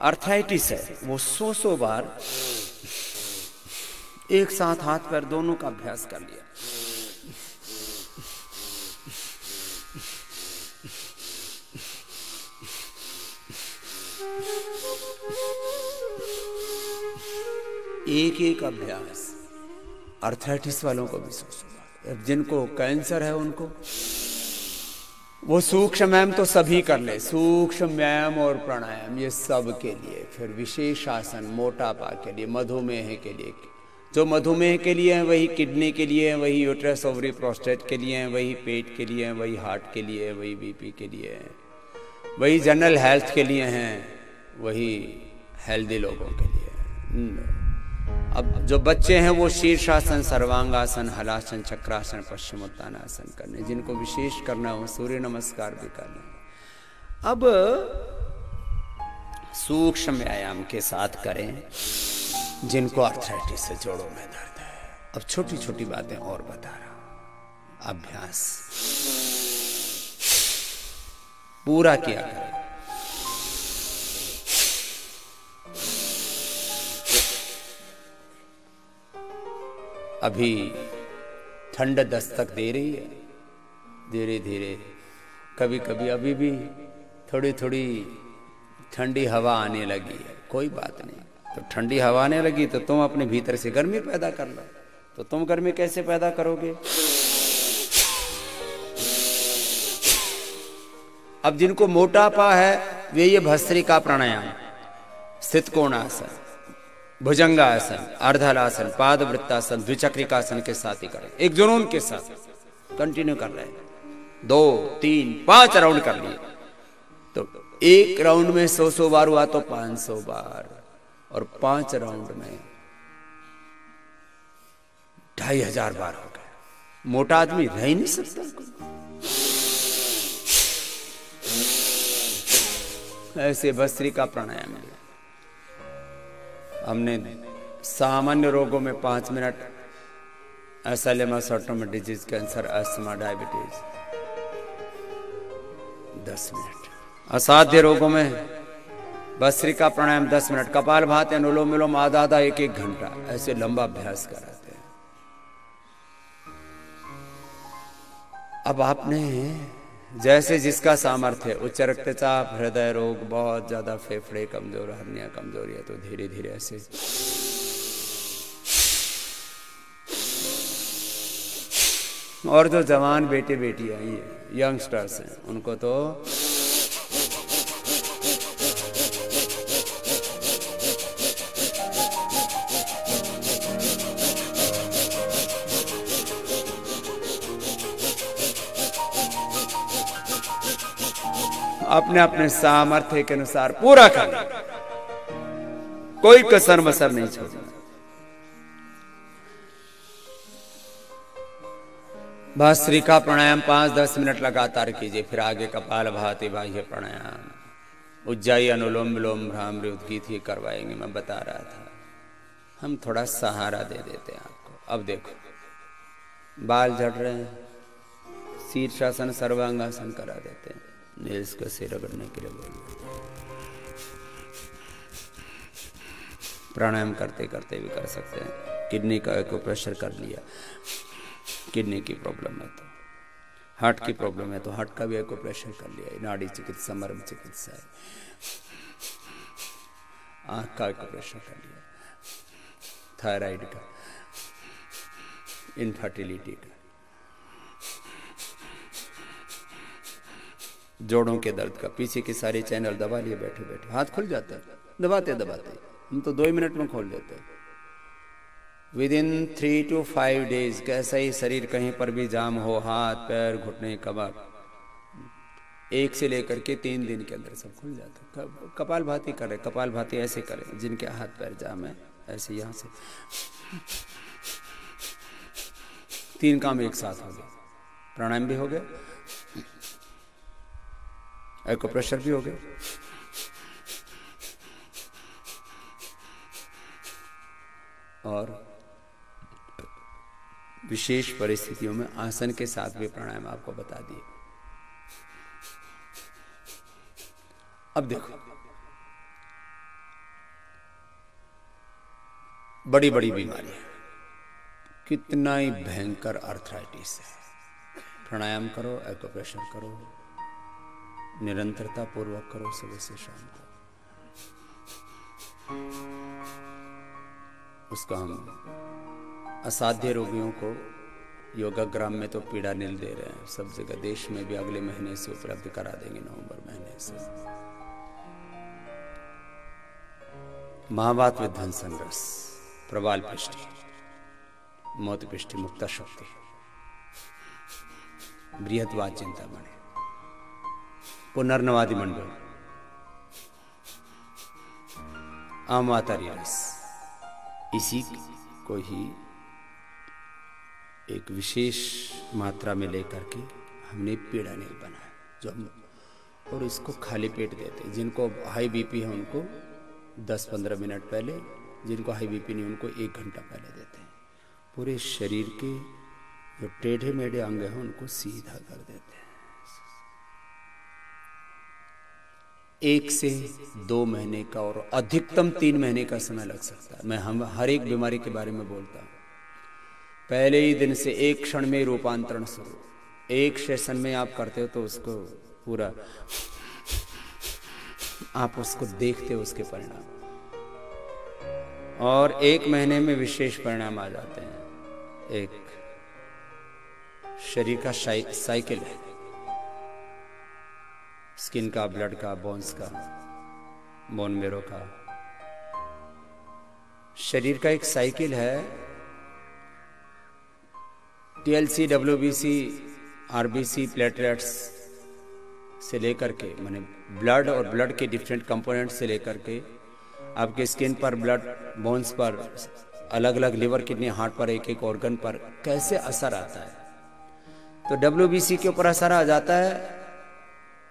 Arthritis है, वो 100 बार एक साथ हाथ पैर दोनों का अभ्यास कर लिया। एक एक अभ्यास अर्थराइटिस वालों को भी 100 बार। जिनको कैंसर है उनको वो सूक्ष्म व्यायाम तो सभी कर ले, सूक्ष्म व्यायाम और प्राणायाम ये सब के लिए। फिर विशेष आसन मोटापा के लिए, मधुमेह के लिए, जो मधुमेह के लिए है वही किडनी के लिए है, वही यूट्रस ओवरी प्रोस्टेट के लिए है, वही पेट के लिए है, वही हार्ट के लिए है, वही बीपी के लिए है, वही जनरल हेल्थ के लिए हैं, वही हेल्दी लोगों के लिए है। अब जो बच्चे हैं वो शीर्षासन, सर्वांगासन, हलासन, चक्रासन, पश्चिमोत्तानासन करने, जिनको विशेष करना हो सूर्य नमस्कार भी करना। अब सूक्ष्म व्यायाम के साथ करें जिनको अर्थराइटिस से जोड़ों में दर्द है। अब छोटी छोटी बातें और बता रहा हूं। अभ्यास पूरा किया करें। अभी ठंड दस्तक दे रही है धीरे धीरे, कभी कभी अभी भी थोड़ी थोड़ी ठंडी हवा आने लगी है, कोई बात नहीं। तो ठंडी हवा आने लगी तो तुम अपने भीतर से गर्मी पैदा कर लो। तो तुम गर्मी कैसे पैदा करोगे? अब जिनको मोटापा है वे ये भस्त्रिका प्राणायाम, स्थित कोणासन, भुजंगासन, अर्धहलासन, पादवृत्तासन, द्विचक्रिकासन के साथ ही करें, एक जुनून के साथ कंटिन्यू कर रहे हैं। 2, 3, 5 राउंड कर लिए तो एक राउंड में 100 बार हुआ तो 500 बार, और 5 राउंड में 2500 बार हो गए। मोटा आदमी रह ही नहीं सकता। ऐसे भस्त्रिका प्राणायाम लिया हमने। सामान्य रोगों में 5 minute, SLMS, automatic disease, cancer, asthma, diabetes 10 minute, असाध्य रोगों में भस्त्रिका प्राणायाम 10 मिनट, कपालभाति, अनुलोम विलोम आधा 1-1 घंटा, ऐसे लंबा अभ्यास कराते हैं। अब आपने जैसे जिसका सामर्थ्य है, उच्च रक्तचाप, हृदय रोग, बहुत ज्यादा फेफड़े कमजोर, हर्निया कमजोरी है, तो धीरे धीरे ऐसे और जो जवान बेटे बेटियां ये यंगस्टर्स हैं उनको तो अपने अपने सामर्थ्य के अनुसार पूरा करना, कोई कसर मसर नहीं छोड़ना। भस्त्रिका प्राणायाम 5-10 मिनट लगातार कीजिए। फिर आगे कपालभाति, बाह्य प्राणायाम, उज्जाई, अनुलोम विलोम, भ्रामरी, उद्गीत ही करवाएंगे। मैं बता रहा था, हम थोड़ा सहारा दे देते हैं आपको। अब देखो बाल झड़ रहे हैं, शीर्षासन, सर्वांगासन करा देते हैं, नेल्स का सिर रगड़ने के लिए बोल। प्राणायाम करते करते भी कर सकते हैं। किडनी का एक्यूप्रेशर कर लिया, किडनी की प्रॉब्लम है तो, हार्ट की प्रॉब्लम है तो हार्ट का भी एक्यूप्रेशर कर लिया। नाड़ी चिकित्सा, मर्म चिकित्सा है, आंख का एक्यूप्रेशर कर लिया, थायराइड का, इनफर्टिलिटी का, जोड़ों के दर्द का, पीछे की सारी चैनल दबा लिए बैठे बैठे, हाथ खुल जाता है दबाते दबाते। हम तो 2 मिनट में खोल लेते हैं। विदिन 3 to 5 days, कैसा ही शरीर कहीं पर भी जाम हो, हाथ पैर घुटने कमर, 1 से लेकर के 3 दिन के अंदर सब खुल जाता है। कपालभाति करें, कपालभाति ऐसे करें, जिनके हाथ पैर जाम है ऐसे यहाँ से 3 काम एक साथ हो गए। प्राणायाम भी हो गए, एक्यूप्रेशर भी हो गए, और विशेष परिस्थितियों में आसन के साथ भी प्राणायाम आपको बता दिए। अब देखो बड़ी बड़ी बीमारियां, कितना ही भयंकर आर्थराइटिस है। प्राणायाम करो, एक्यूप्रेशर करो, निरंतरता पूर्वक करो, सुबह से शाम को। उसका हम असाध्य रोगियों को योगाग्राम में तो पीड़ा नील दे रहे हैं, सब जगह देश में भी अगले महीने से उपलब्ध करा देंगे, नवंबर महीने से। महावात विध्वंसन रस, प्रवाल पृष्ठि, मोत पृष्ठि, मुक्ता शक्ति, बृहत्वाद चिंतामणि, पुनर्नवादि मंडल, आमातारी रस, इसी को ही एक विशेष मात्रा में लेकर के हमने पीड़ा नील बनाया, जो हम और इसको खाली पेट देते हैं। जिनको हाई बीपी है उनको 10-15 मिनट पहले, जिनको हाई बीपी नहीं उनको 1 घंटा पहले देते हैं। पूरे शरीर के जो टेढ़े मेढ़े अंग हैं उनको सीधा कर देते हैं। 1 से 2 महीने का और अधिकतम 3 महीने का समय लग सकता है। मैं हम हर एक बीमारी के बारे में बोलता हूँ। पहले ही दिन से एक क्षण में रूपांतरण शुरू। एक सेशन में आप करते हो तो उसको पूरा आप उसको देखते हो, उसके परिणाम, और 1 महीने में विशेष परिणाम आ जाते हैं। एक शरीर का साइकिल है, स्किन का, ब्लड का, बोन्स का, बोन मेरो का, शरीर का एक साइकिल है। टीएलसी, डब्ल्यूबीसी, आरबीसी, प्लेटलेट्स से लेकर के, माने ब्लड और ब्लड के डिफरेंट कंपोनेंट से लेकर के आपके स्किन पर, ब्लड, बोन्स पर, अलग अलग लिवर, किडनी, हार्ट पर, एक एक ऑर्गन पर कैसे असर आता है। तो डब्ल्यूबीसी के ऊपर असर आ जाता है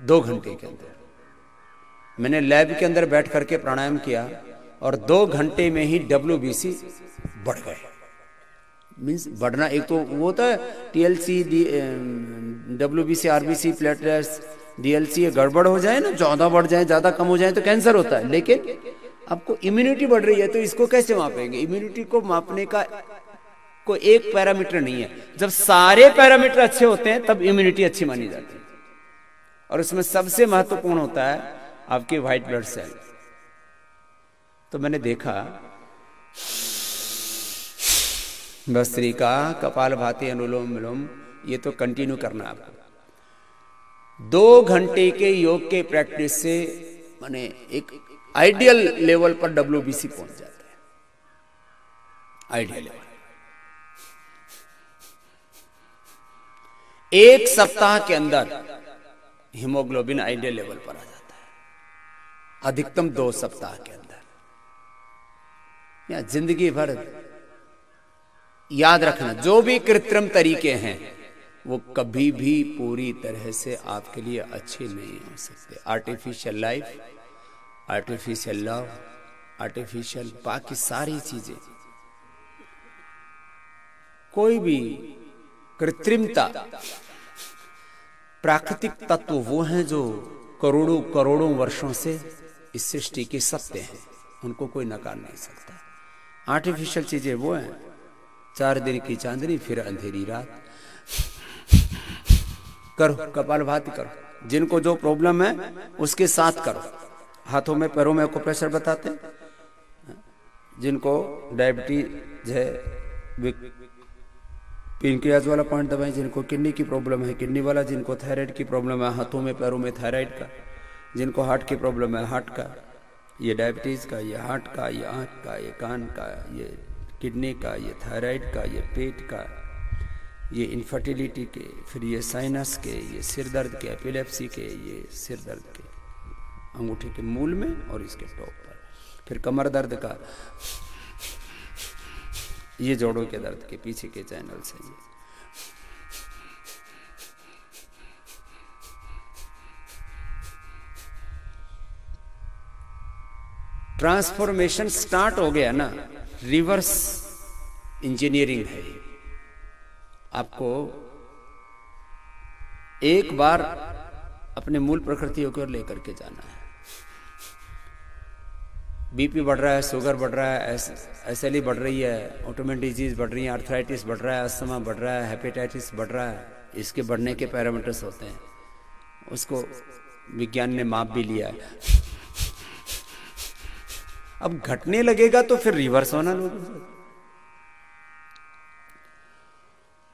2 घंटे के अंदर। मैंने लैब के अंदर बैठ करके प्राणायाम किया और 2 घंटे में ही डब्ल्यूबीसी बढ़ गए। मीन्स बढ़ना, एक तो वो होता है TLC, WBC, RBC, platelets, DLC, गड़बड़ हो जाए ना, 14 बढ़ जाए, ज्यादा कम हो जाए तो कैंसर होता है। लेकिन आपको इम्यूनिटी बढ़ रही है तो इसको कैसे मापेंगे? इम्यूनिटी को मापने का कोई एक पैरामीटर नहीं है। जब सारे पैरामीटर अच्छे होते हैं तब इम्यूनिटी अच्छी मानी जाती है, और उसमें सबसे महत्वपूर्ण होता है आपके व्हाइट ब्लड सेल। तो मैंने देखा भस्त्रिका, कपालभाति, अनुलोम विलोम, ये तो कंटिन्यू करना आपको। 2 घंटे के योग के प्रैक्टिस से माने एक आइडियल लेवल पर डब्ल्यूबीसी पहुंच जाता है। आइडियल लेवल 1 सप्ताह के अंदर हीमोग्लोबिन आइडियल लेवल पर आ जाता है, अधिकतम 2 सप्ताह के अंदर। या जिंदगी भर याद रखना, जो भी कृत्रिम तरीके हैं वो कभी भी पूरी तरह से आपके लिए अच्छे नहीं हो सकते। Artificial life, artificial love, artificial बाकी सारी चीजें, कोई भी कृत्रिमता, प्राकृतिक तत्व वो हैं जो करोड़ों करोड़ों वर्षों से इस सृष्टि के सत्य हैं, उनको कोई नकार नहीं सकता। आर्टिफिशियल चीजें वो हैं, 4 दिन की चांदनी फिर अंधेरी रात। करो कपालभाति करो, जिनको जो प्रॉब्लम है उसके साथ करो। हाथों में पैरों में एक्यूप्रेशर बताते हैं। जिनको डायबिटीज है पेनक्रियाज वाला पॉइंट दबाएं, जिनको किडनी की प्रॉब्लम है किडनी वाला, जिनको थायराइड की प्रॉब्लम है हाथों में पैरों में थायराइड का, जिनको हार्ट की प्रॉब्लम है हार्ट का, ये डायबिटीज का, ये हार्ट का, ये आंख का, ये कान का, ये किडनी का, ये थायराइड का, ये पेट का, ये इनफर्टिलिटी के, फिर ये साइनस के, ये सिर दर्द के, एपिलेप्सी के, ये सिर दर्द के अंगूठे के मूल में और इसके टॉप पर, फिर कमर दर्द का, ये जोड़ों के दर्द के पीछे के चैनल से। ये ट्रांसफॉर्मेशन स्टार्ट हो गया ना, रिवर्स इंजीनियरिंग है ये। आपको एक बार अपने मूल प्रकृति की ओर लेकर के जाना है। बीपी बढ़ रहा है, शुगर बढ़ रहा है, एसएलई बढ़ रही है, ऑटोइम्यून डिजीज बढ़ रही है, आर्थराइटिस बढ़ रहा है, अस्थमा बढ़ रहा है, हेपेटाइटिस बढ़ रहा है, इसके बढ़ने के पैरामीटर्स होते हैं, उसको विज्ञान ने माप भी लिया है। अब घटने लगेगा तो फिर रिवर्स होना लोग।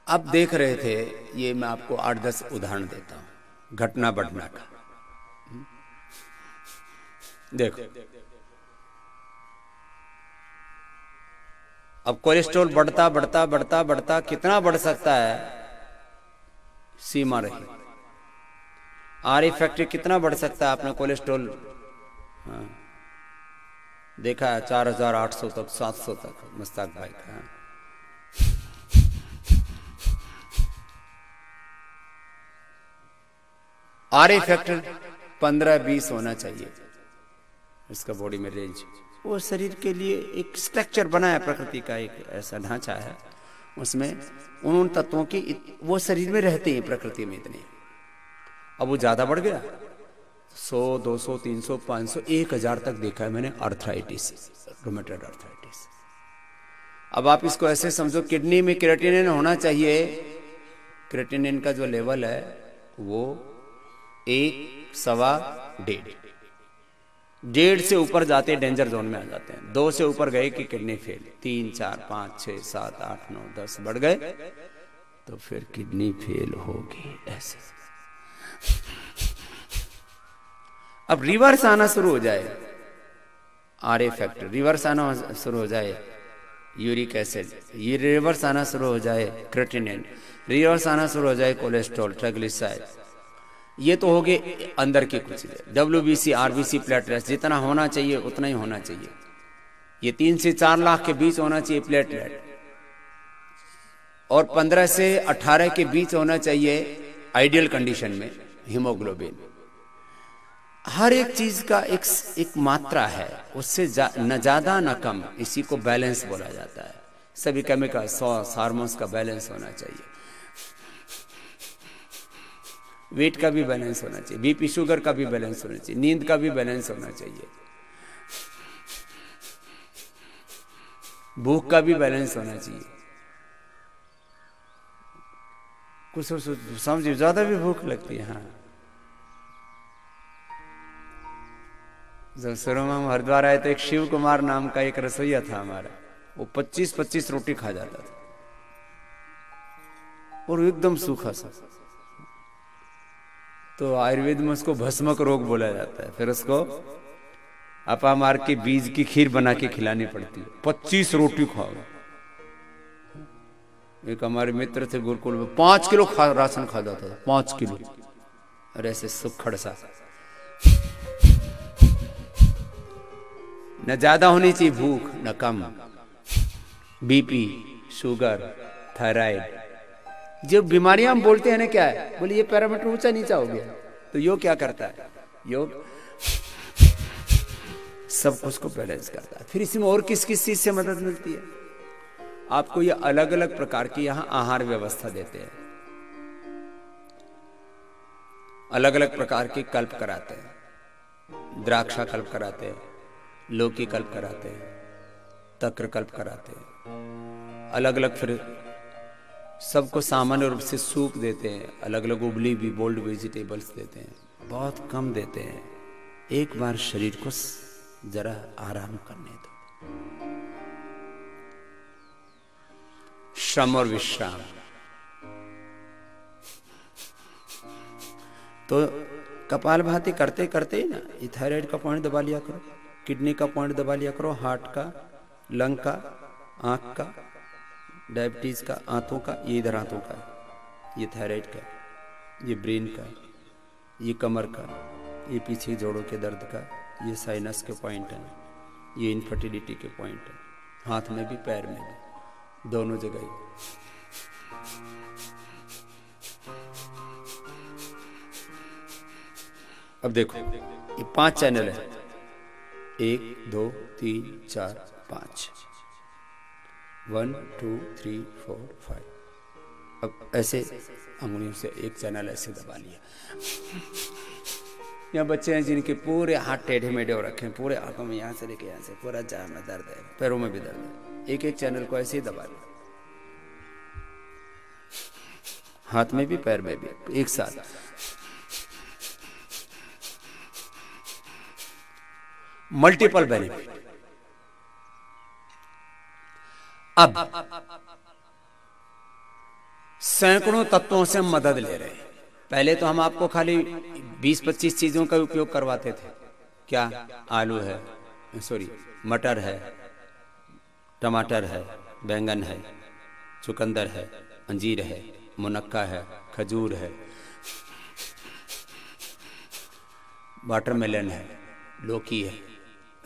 अब देख रहे थे, ये मैं आपको 8-10 उदाहरण देता हूं घटना बढ़ना का। देखो, अब कोलेस्ट्रॉल बढ़ता बढ़ता बढ़ता बढ़ता कितना बढ़ सकता है, सीमा रही। आर फैक्टर कितना बढ़ सकता है, आपने कोलेस्ट्रॉल देखा है 4800 तक, 700 तक मुश्ताक भाई का। आर फैक्टर 15-20 होना चाहिए इसका बॉडी में रेंज। वो शरीर के लिए एक स्ट्रक्चर बना है, प्रकृति का एक ऐसा ढांचा है, उसमें उन तत्वों की वो शरीर में रहते हैं प्रकृति में इतने। अब वो ज्यादा बढ़ गया, 100, 200, 300, 500, 1000 तक देखा है मैंने आर्थराइटिस, रूमेटॉइड आर्थराइटिस। अब आप इसको ऐसे समझो, किडनी में क्रिएटिनिन होना चाहिए, क्रिएटिनिन का जो लेवल है वो 1, 1.25, 1.5 से ऊपर जाते डेंजर जोन में आ जाते हैं। 2 से ऊपर गए कि किडनी फेल, 3, 4, 5, 6, 7, 8, 9, 10 बढ़ गए तो फिर किडनी फेल होगी ऐसे। अब रिवर्स आना शुरू हो जाए, आर फैक्टर रिवर्स आना शुरू हो जाए, यूरिक एसिड ये रिवर्स आना शुरू हो जाए, क्रिएटिनिन रिवर्स आना शुरू हो जाए, कोलेस्ट्रॉल, ट्राइग्लिसराइड, ये तो हो गए अंदर के कुछ। WBC, RBC, प्लेटलेट्स जितना होना चाहिए उतना ही होना चाहिए। ये 3 से 4 लाख के बीच होना चाहिए प्लेटलेट, और 15 से 18 के बीच होना चाहिए आइडियल कंडीशन में हीमोग्लोबिन। हर एक चीज का एक मात्रा है, उससे न ज्यादा न कम, इसी को बैलेंस बोला जाता है। सभी केमिकल्स, हार्मोन्स का बैलेंस होना चाहिए, वेट का भी बैलेंस होना चाहिए, बीपी शुगर का भी बैलेंस होना चाहिए, नींद का भी बैलेंस होना चाहिए, भूख का भी बैलेंस होना चाहिए। कुछ समझिए, ज्यादा भी भूख लगती है। हाँ, जब शुरू में हम हरिद्वार आए तो एक शिव कुमार नाम का एक रसोइया था हमारा, वो 25-25 रोटी खा जाता था और एकदम सूखा सा। तो आयुर्वेद में उसको भस्मक रोग बोला जाता है। फिर उसको अपामार के बीज की खीर बना के खिलानी पड़ती है। 25 रोटी खाओ। एक हमारे मित्र थे गुरुकुल में, 5 किलो राशन खा जाता था, 5 किलो। और ऐसे सुखड़ सा, न ज्यादा होनी चाहिए भूख, न कम। बीपी, शुगर, थायराइड, जो बीमारियां हम बोलते हैं ना, क्या है, बोले ये पैरामीटर ऊंचा नीचा हो गया। तो योग क्या करता है? योग सब कुछ को बैलेंस करता है। फिर इसमें और किस किस चीज से मदद मिलती है? आपको ये अलग अलग प्रकार की यहां आहार व्यवस्था देते हैं, अलग अलग प्रकार के कल्प कराते हैं। द्राक्षा कल्प कराते हैं, लौकी कल्प कराते हैं, तक्र कल्प कराते हैं। अलग अलग फिर सबको सामान्य रूप से सूप देते हैं, अलग अलग उबली भी बोल्ड वेजिटेबल्स देते हैं, बहुत कम देते हैं। एक बार शरीर को जरा आराम करने दो। श्रम और विश्राम। तो कपालभाति करते करते ना, ये थायराइड का पॉइंट दबा लिया करो, किडनी का पॉइंट दबा लिया करो, हार्ट का, लंग का, आंख का, डायबिटीज का, आंतों का, ये इधर आंतों का, ये थायराइड का, ये ब्रेन का, ये कमर का, ये पीछे जोड़ों के दर्द का, ये साइनस के पॉइंट है, ये इनफर्टिलिटी के पॉइंट है, हाथ में भी पैर में भी, दोनों जगह ही। अब देखो, ये 5 चैनल है, 1, 2, 3, 4, 5, 1, 2, 3, 4, 5। अब ऐसे अंगुलियों से एक चैनल ऐसे दबा लिया, यहाँ बच्चे हैं जिनके पूरे हाथ टेढ़े मेढ़े हो रखे हैं, पूरे हाथों में यहाँ से लेके यहाँ से पूरा जाम में दर्द है, पैरों में भी दर्द है। एक एक चैनल को ऐसे ही दबा दो, हाथ में भी पैर में भी एक साथ। Multiple benefit. अब सैकड़ों तत्वों से हम मदद ले रहे हैं। पहले तो हम आपको खाली 20-25 चीजों का उपयोग करवाते थे। क्या? आलू है, सॉरी मटर है, टमाटर है, बैंगन है, चुकंदर है, अंजीर है, मुनक्का है, खजूर है, वाटरमेलन है, लौकी है,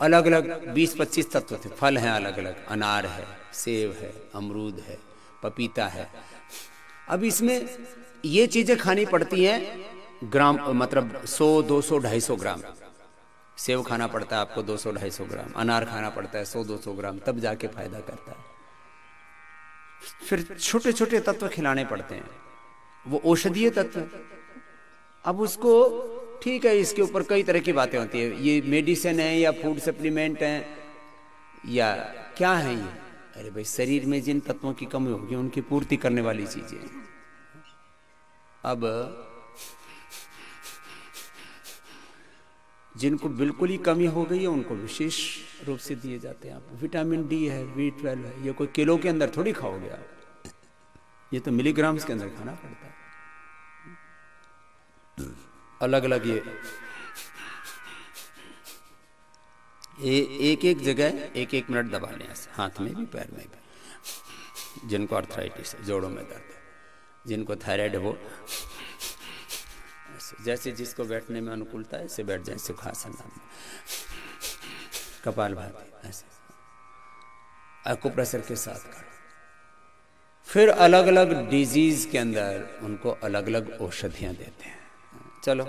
अलग अलग 20-25 तत्व थे। फल हैं अलग अलग, अनार है, सेब है, अमरूद है, पपीता है। अब इसमें ये चीजें खानी पड़ती हैं ग्राम, मतलब 100, 200, 250 ग्राम। सेब खाना पड़ता है आपको 200-250 ग्राम, अनार खाना पड़ता है 100-200 ग्राम, तब जाके फायदा करता है। फिर छोटे छोटे तत्व खिलाने पड़ते हैं, वो औषधीय तत्व। अब उसको ठीक है, इसके ऊपर कई तरह की बातें होती है, ये मेडिसिन है या फूड सप्लीमेंट है या क्या है ये? अरे भाई, शरीर में जिन तत्वों की कमी होगी उनकी पूर्ति करने वाली चीजें। अब जिनको बिल्कुल ही कमी हो गई है उनको विशेष रूप से दिए जाते हैं। आपको विटामिन डी है, B12 है, ये कोई किलो के अंदर थोड़ी खाओगे आप, ये तो मिलीग्राम्स के अंदर खाना पड़ता है। अलग अलग ये एक एक जगह 1-1 मिनट दबा लें ऐसे, हाथ में भी पैर में भी। जिनको आर्थराइटिस है, जोड़ों में दर्द है, जिनको थायराइड है, वो जैसे जिसको बैठने में अनुकूलता है ऐसे बैठ जाए, सुखासन, कपालभाति ऐसे एक्यूप्रेशर के साथ करो। फिर अलग अलग डिजीज के अंदर उनको अलग अलग औषधियां देते हैं। चलो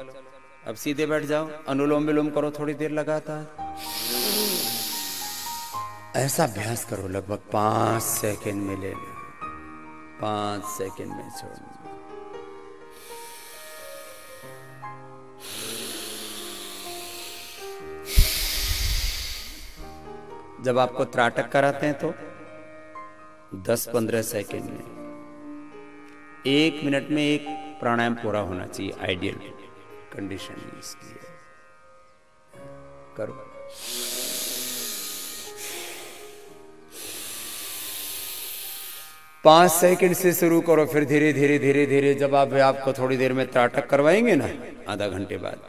अब सीधे बैठ जाओ, अनुलोम विलोम करो थोड़ी देर लगातार। ऐसा अभ्यास करो, लगभग 5 सेकंड में ले लो, 5 सेकंड में छोड़ो। जब आपको त्राटक कराते हैं तो 10-15 सेकंड में, 1 मिनट में एक प्राणायाम पूरा होना चाहिए, आइडियल कंडीशन इसकी है। करो। पांच सेकंड से शुरू करो, फिर धीरे धीरे धीरे धीरे जब आपको थोड़ी देर में त्राटक करवाएंगे ना, आधा घंटे बाद,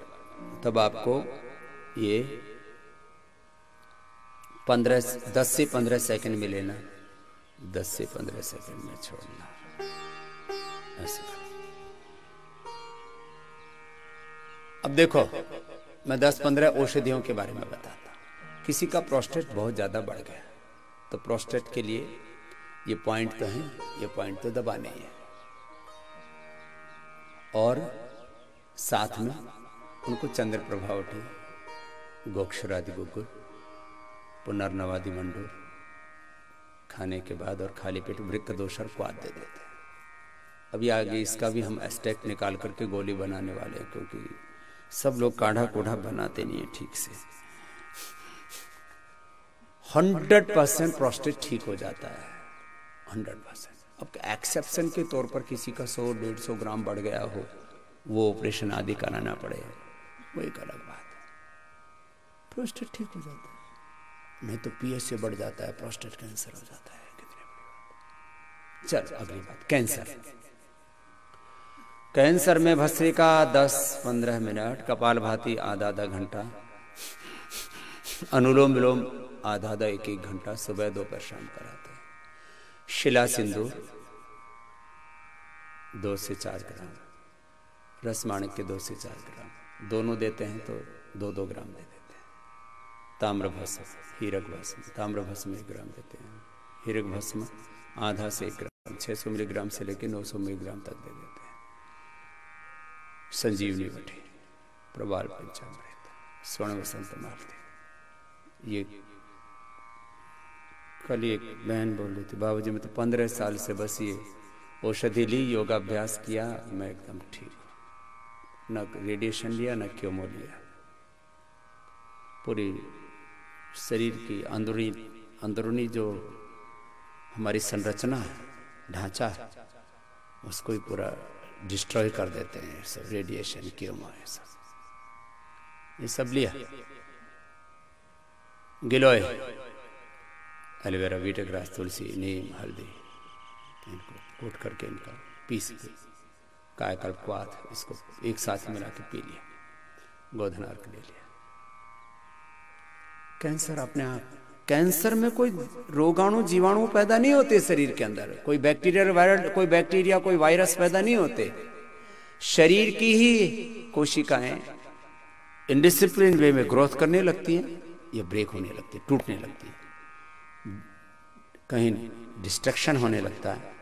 तब आपको ये 10 से 15 सेकंड में लेना, 10 से 15 सेकंड में छोड़ना, ऐसे। अब देखो, मैं 10-15 औषधियों के बारे में बताता हूं। किसी का प्रोस्टेट बहुत ज्यादा बढ़ गया, तो प्रोस्टेट के लिए ये पॉइंट तो हैं, ये पॉइंट तो दबाने हैं, और साथ में उनको चंद्र प्रभावटी, गोक्षरादि गुग्गुल, पुनर्नवादि मंडूर खाने के बाद और खाली पेट वृक्क दोषर को दे देते हैं। अभी आगे इसका भी हम एस्टेक्ट निकाल करके गोली बनाने वाले हैं, क्योंकि सब लोग काढ़ा कोढ़ा बनाते नहीं है ठीक से। 100% प्रोस्टेट ठीक हो जाता है, 100%। अब एक्सेप्शन के तौर पर किसी का 100-150 ग्राम बढ़ गया हो, वो ऑपरेशन आदि कराना पड़े, वो एक अलग बात है। प्रोस्टेट ठीक हो जाता है, नहीं तो पीएच से बढ़ जाता है, प्रोस्टेट कैंसर हो जाता है। कितने बड़ी बात। चल अगली बात, कैंसर। कैंसर में भस्त्रिका 10-15 मिनट, कपालभाति आधा घंटा, अनुलोम विलोम आधा 1-1 घंटा, सुबह दोपहर शाम कराते हैं। शिला सिंदूर 2 से 4 ग्राम, रसमाणिक के 2 से 4 ग्राम, दोनों देते हैं तो 2-2 ग्राम दे देते हैं। ताम्र भस्म, हीरक भस्म, ताम्र भस्म 1 ग्राम देते हैं, हीरक भस्म आधा से 1 ग्राम, 600 मिलीग्राम से लेकर 900 मिलीग्राम तक दे देते हैं। संजीवनी बटी, प्रबाल पंचामृत, स्वर्ण वसंत मालती। ये कल एक बहन बोल रही थी, बाबूजी मैं तो 15 साल से बस ये औषधि ली, योगाभ्यास किया, मैं एकदम ठीक हूँ, न रेडिएशन लिया न क्योमो लिया। पूरी शरीर की अंदरूनी जो हमारी संरचना है, ढांचा है, उसको ही पूरा डिस्ट्रॉय कर देते हैं। सब रेडिएशन क्योमा ये सब लिया। गिलोय, एलोवेरा, वीटग्रास, तुलसी, नीम, हल्दी, इनको कूट करके इनका पीस के कायाकल्प क्वाथ इसको एक साथ मिला के पी लिया, गोधन अर्घ ले लिया। कैंसर अपने आप, कैंसर में कोई रोगाणु जीवाणु पैदा नहीं होते शरीर के अंदर, कोई बैक्टीरिया कोई वायरस पैदा नहीं होते। शरीर की ही कोशिकाएं इनडिसिप्लिन वे में ग्रोथ करने लगती हैं या ब्रेक होने लगती है, टूटने लगती है, कहीं डिस्ट्रक्शन होने लगता है,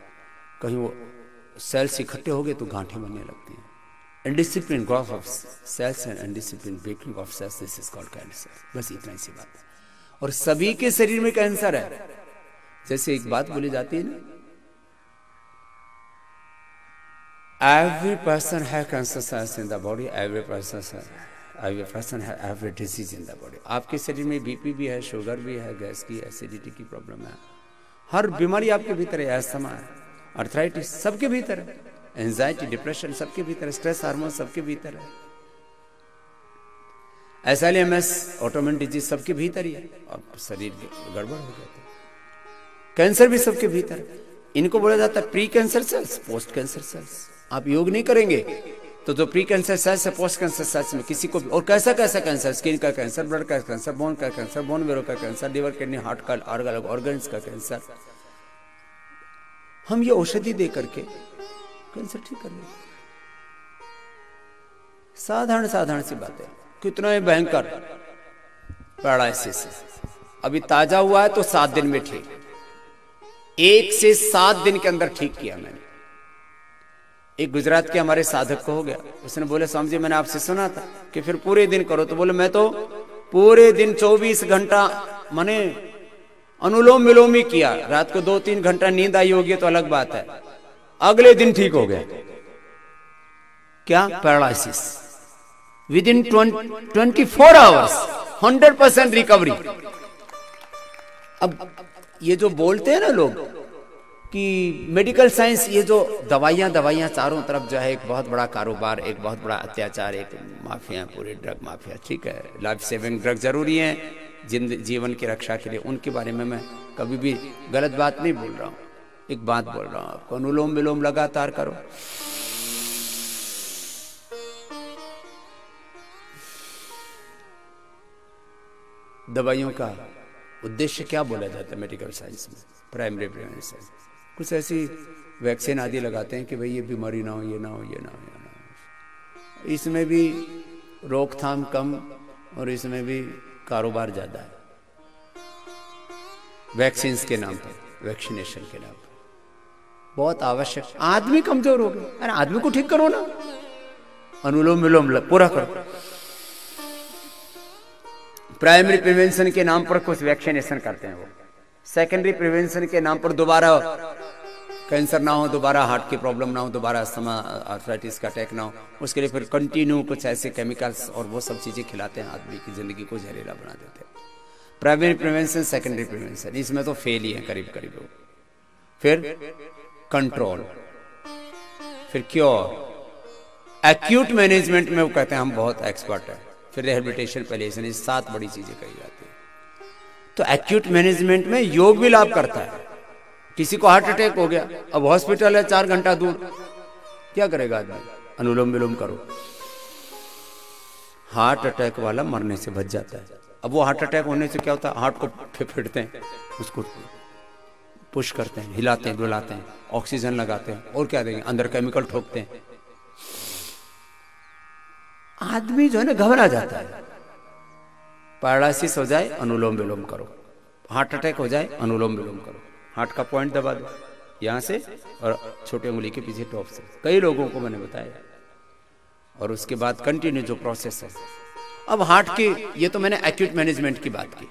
कहीं वो सेल्स इकट्ठे हो गए तो गांठें बनने लगती हैं। Indiscipline growth of cells and indiscipline breaking of cells, this is called cancer. बस इतना ही सी बात है। और सभी के शरीर में कैंसर है। जैसे एक बात बोली जाती है ना, every person have cancer cells in the body, every person have every disease in the body. आपके शरीर में बीपी भी है, शुगर भी है, गैस की, एसिडिटी की प्रॉब्लम है, हर बीमारी आपके भीतर है, अस्थमा है, अर्थराइटिस सबके भीतर है, एंजाइटी, डिप्रेशन सबके भीतर है, स्ट्रेस हार्मोन सबके भीतर है, SLMS, ऑटोइम्यून डिजीज सबके भीतर ही है। अब शरीर गड़बड़ हो गया तो कैंसर भी सबके भीतर है। इनको बोला जाता है pre cancer cells, post cancer cells. आप योग नहीं करेंगे तो जो प्री कैंसर सेल्स है, पोस्ट कैंसर सेल्स में किसी को भी, और कैसा कैसा कैंसर, स्किन का कैंसर, ब्लड का कैंसर, बोन का कैंसर, बोन मेरो का कैंसर, लिवर, किडनी, हार्ट का, अलग अलग ऑर्गन्स का कैंसर, हम ये औषधि दे करके कैंसर ठीक कर लेते। साधारण सी बात है। कितना ही भयंकर पैरालिसिस, अभी ताजा हुआ है तो 7 दिन में ठीक, 1 से 7 दिन के अंदर ठीक किया मैंने। एक गुजरात के हमारे साधक को हो गया, उसने बोले स्वामी जी मैंने आपसे सुना था कि फिर पूरे दिन करो, तो बोले मैं तो पूरे दिन 24 घंटा मैंने अनुलोम विलोम ही किया, रात को 2-3 घंटा नींद आई होगी तो अलग बात है, अगले दिन ठीक हो गया। क्या? Paralysis with in 24 hours 100% recovery. अब ये जो बोलते हैं ना लोग कि मेडिकल साइंस, ये जो दवाइयां चारों तरफ जो है एक बहुत बड़ा कारोबार, एक बहुत बड़ा अत्याचार, एक माफिया, पूरे ड्रग माफिया, ठीक है, लाइफ सेविंग ड्रग जरूरी है जीवन की रक्षा के लिए, उनके बारे में मैं कभी भी गलत बात नहीं बोल रहा हूं। एक बात बोल रहा हूं आपको, अनुलोम विलोम लगातार करो, दवाइयों का उद्देश्य क्या बोला जाता है मेडिकल साइंस में? Primary prevention. कुछ ऐसी वैक्सीन आदि लगाते हैं कि भाई ये बीमारी ना हो, ये ना हो, ये ना हो, ये ना हो। इसमें भी रोकथाम कम और इसमें भी कारोबार ज्यादा है, वैक्सीन के नाम पर, वैक्सीनेशन के नाम पर। बहुत आवश्यक। आदमी कमजोर हो गया, अरे आदमी को ठीक करो ना, अनुलोम विलोम पूरा करो। प्राइमरी प्रिवेंशन के नाम पर कुछ वैक्सीनेशन करते हैं वो, सेकेंडरी प्रिवेंशन के नाम पर दोबारा कैंसर ना हो, दोबारा हार्ट की प्रॉब्लम ना हो, दोबारा अस्थमा, आर्थराइटिस का अटैक ना हो, उसके लिए फिर कंटिन्यू कुछ ऐसे केमिकल्स और वो सब चीजें खिलाते हैं, आदमी की जिंदगी को जहरीला बना देते हैं। प्राइमरी प्रिवेंशन, सेकेंडरी प्रिवेंशन, इसमें तो फेल ही है करीब करीब। फिर कंट्रोल, फिर क्योर, एक्यूट मैनेजमेंट में वो कहते हैं हम बहुत एक्सपर्ट है, फिर रिहेबिलिटेशन, पैलिएशन, 7 बड़ी चीजें कही जाती है। तो एक्यूट मैनेजमेंट में योग भी लाभ करता है। किसी को हार्ट अटैक हो गया, अब हॉस्पिटल है 4 घंटा दूर, क्या करेगा आदमी? अनुलोम विलोम करो, हार्ट अटैक वाला मरने से बच जाता है। अब वो हार्ट अटैक होने से क्या होता है? हार्ट को फेंटते हैं, उसको पुश करते हैं, हिलाते हैं, डुलाते हैं, ऑक्सीजन लगाते हैं, और क्या देंगे, अंदर केमिकल ठोकते हैं। आदमी जो है ना घबरा जाता है। पैरालिसिस हो जाए, अनुलोम विलोम करो, हार्ट अटैक हो जाए, अनुलोम विलोम करो, हार्ट का पॉइंट दबा दो यहां से और छोटे उंगली के पीछे टॉप से, कई लोगों को मैंने बताया। और उसके बाद कंटिन्यू जो प्रोसेस है। अब हार्ट की, ये तो मैंने एक्यूट मैनेजमेंट की बात की,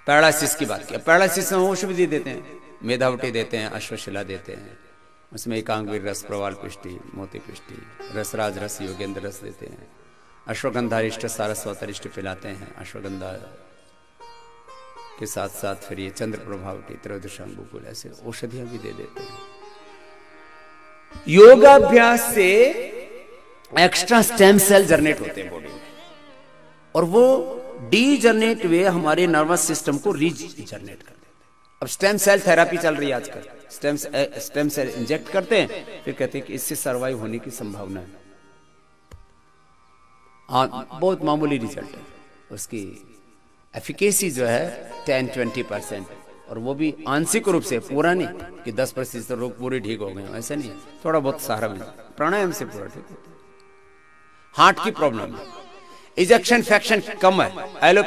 पैरालिसिस की बात की। पैरालिसिस में औषधि देते हैं, मेधावटी देते हैं, अश्वशिला देते हैं, उसमें एकांगवीर रस, प्रवाल पुष्टि, मोती पुष्टि, रसराज रस, योगेंद्र रस देते हैं, अश्वगंधारिष्ट सारस्वतरिष्ट पिलाते हैं। अश्वगंधा के साथ साथ फिर ये चंद्र प्रभाव की त्रयोदशांगुकुल ऐसे औषधियां भी दे देते हैं। योगाभ्यास से एक्स्ट्रा स्टेम सेल जनरेट होते हैं बॉडी में, और वो डीजनरेट वे हमारे नर्वस सिस्टम को रीजनरेट कर देते हैं। अब स्टेम सेल थेरेपी चल रही है आजकल, स्टेम सेल इंजेक्ट करते हैं, फिर कहते हैं कि इससे सर्वाइव होने की संभावना है। बहुत मामूली रिजल्ट है, उसकी एफिकेसी जो है 10-20%, और वो भी आंशिक रूप से, पूरा नहीं कि 10% रोग पूरे ठीक हो गए, ऐसा नहीं, थोड़ा बहुत सहारा मिला, प्राणायाम से पूरा ठीक होता है। हार्ट की प्रॉब्लम है, इजेक्शन फ्रैक्शन कम है,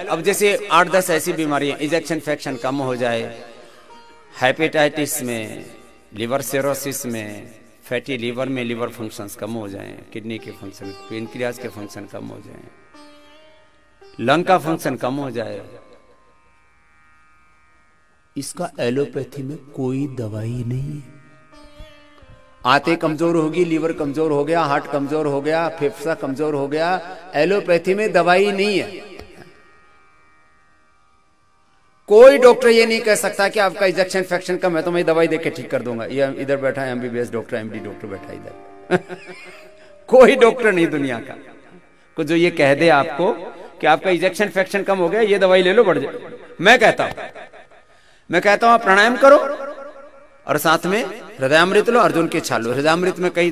अब जैसे 8-10 ऐसी बीमारियां, इजेक्शन फ्रैक्शन कम हो जाए, हेपेटाइटिस में, लिवर सिरोसिस में, फैटी लिवर में लिवर फंक्शंस कम हो जाएं, किडनी के फंक्शन, पेनक्रियाज के फंक्शन कम हो जाएं, लंग का फंक्शन कम हो जाए, इसका एलोपैथी में कोई दवाई नहीं। आंतें कमजोर होगी, लीवर कमजोर हो गया, हार्ट कमजोर हो गया, फेफड़ा कमजोर हो गया, एलोपैथी में दवाई नहीं है। कोई डॉक्टर ये नहीं कह सकता कि आपका इंजेक्शन फ्रैक्शन कम है तो मैं दवाई देके ठीक कर दूंगा। ये इधर बैठा है एमबीबीएस डॉक्टर, एमडी डॉक्टर बैठा है इधर कोई डॉक्टर नहीं दुनिया का को जो ये कह दे आपको कि आपका इंजेक्शन फ्रैक्शन कम हो गया, ये दवाई ले लो बढ़ जाए। मैं कहता हूं आप प्राणायाम करो और साथ में हृदयामृत लो, अर्जुन की छाल लो। हृदयामृत में कई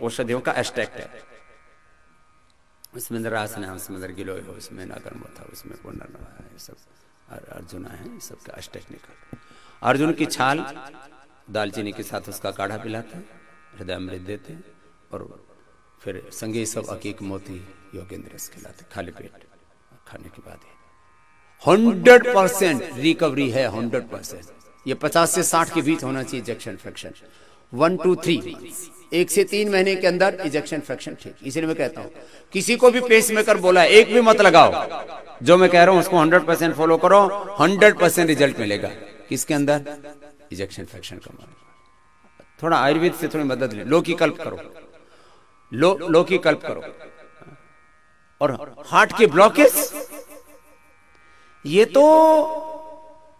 औषधियों का एक्सट्रैक्ट है, उसमें रासन है, उसमें गिलोय हो, उसमें नागरमोथा, उसमें पुनर्नवा है, सब अर्जुना है, सबका एक्सट्रैक्ट निकाल। अर्जुन की छाल दालचीनी के साथ उसका काढ़ा पिलाते हैं, हृदयामृत देते हैं, और फिर संगे सब अकीक मोती योगेंद्र खिलाते खाली पेट खाने के बाद। 100% रिकवरी है, 100%। ये 50 से 60 के बीच होना चाहिए इंजेक्शन फ्रैक्शन। 1 to 3 1 से 3 महीने के अंदर इंजेक्शन फ्रैक्शन ठीक। इसलिए मैं कहता हूं किसी को भी पेसमेकर बोला एक भी मत लगाओ, जो मैं कह रहा हूं उसको 100% फॉलो करो, 100% रिजल्ट मिलेगा। किसके अंदर? इंजेक्शन फ्रैक्शन कम। थोड़ा आयुर्वेद से थोड़ी मदद ले, लो की कल्प करो, लो की कल्प करो। और हार्ट के ब्लॉकेज, ये तो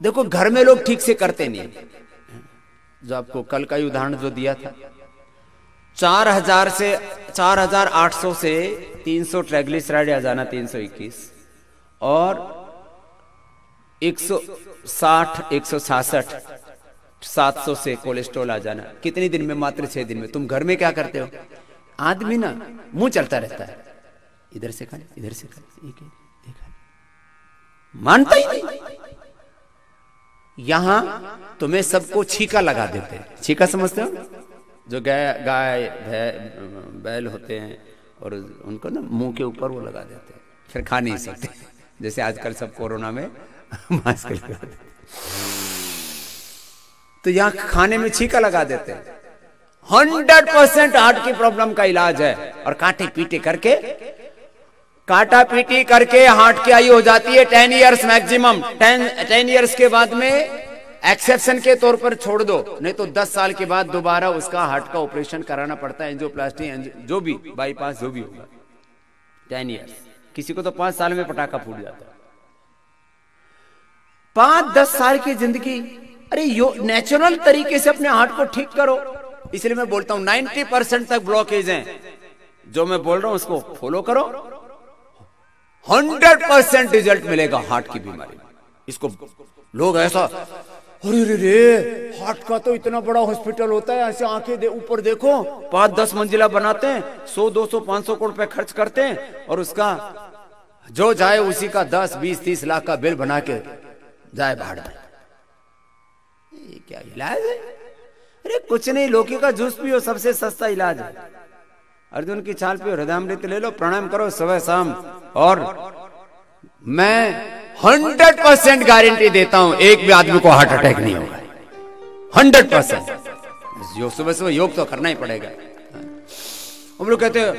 देखो घर में लोग ठीक से करते नहीं। जो आपको कल का ही उदाहरण जो दिया था, 4800 से 300 ट्राइग्लिसराइड आ जाना, 321, और 160 166 700 से कोलेस्ट्रॉल आ जाना। कितने दिन में? मात्र 6 दिन में। तुम घर में क्या करते हो? आदमी ना मुंह चलता रहता है, इधर से खाए इधर से खाए, मानता ही नहीं। यहां तुम्हें सबको छीका लगा देते हैं। छीका समझते हो? जो गाय बैल होते हैं और उनको ना मुंह के ऊपर वो लगा देते हैं, फिर खा नहीं सकते। जैसे आजकल सब कोरोना में मास्क लगा देते, तो यहां खाने में छीका लगा देते हैं। 100% हार्ट की प्रॉब्लम का इलाज है। और काटा पीटी करके हार्ट की आयु हो जाती है 10 इयर्स मैक्सिमम। 10 इयर्स के बाद में एक्सेप्शन के तौर पर छोड़ दो, नहीं तो 10 साल के बाद दोबारा उसका हार्ट का ऑपरेशन कराना पड़ता है, एंजियोप्लास्टी, जो भी बाईपास जो भी होगा। 10 इयर्स। किसी को तो 5 साल में पटाखा फूट जाता है। 5-10 साल की जिंदगी। अरे नेचुरल तरीके से अपने हार्ट को ठीक करो। इसलिए मैं बोलता हूं 90% तक ब्लॉकेज हैं। जो मैं बोल रहा हूं उसको फॉलो करो, 100% रिजल्ट मिलेगा हार्ट की बीमारी में। इसको लोग ऐसा, अरे रे हार्ट का तो इतना बड़ा हॉस्पिटल होता है, ऐसे आंखें ऊपर देखो, 5-10 मंजिला बनाते हैं, 100, 200, 500 करोड़ रुपए खर्च करते हैं, और उसका जो जाए उसी का 10, 20, 30 लाख का बिल बना के जाए बाहर। ये क्या इलाज है? अरे कुछ नहीं, लौकी का जूस पियो, सबसे सस्ता इलाज है। अर्जुन की छाल पियो, हृदयामृत ले लो, प्राणायाम करो सुबह शाम, और मैं 100% गारंटी देता हूं एक भी आदमी को हार्ट अटैक नहीं होगा। 100%। सुबह सुबह योग तो करना ही पड़ेगा। हम लोग कहते हैं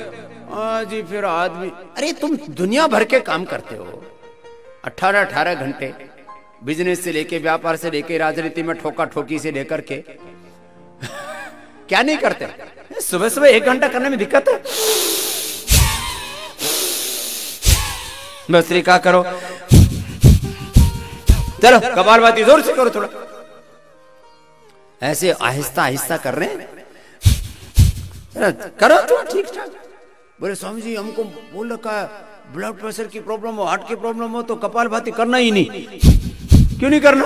जी फिर आदमी, अरे तुम दुनिया भर के काम करते हो, 18 घंटे, बिजनेस से लेके, व्यापार से लेके, राजनीति में ठोका ठोकी से लेकर के क्या नहीं करते? सुबह सुबह 1 घंटा करने में दिक्कत है? भस्त्रिका करो, चलो कपालभाति जोर से करो, थोड़ा ऐसे आहिस्ता आहिस्ता कर रहे हैं, करो तो ठीक ठाक। बोले स्वामी जी हमको बोल रखा है ब्लड प्रेशर की प्रॉब्लम हो, हार्ट की प्रॉब्लम हो तो कपालभाति करना ही नहीं। क्यों नहीं करना?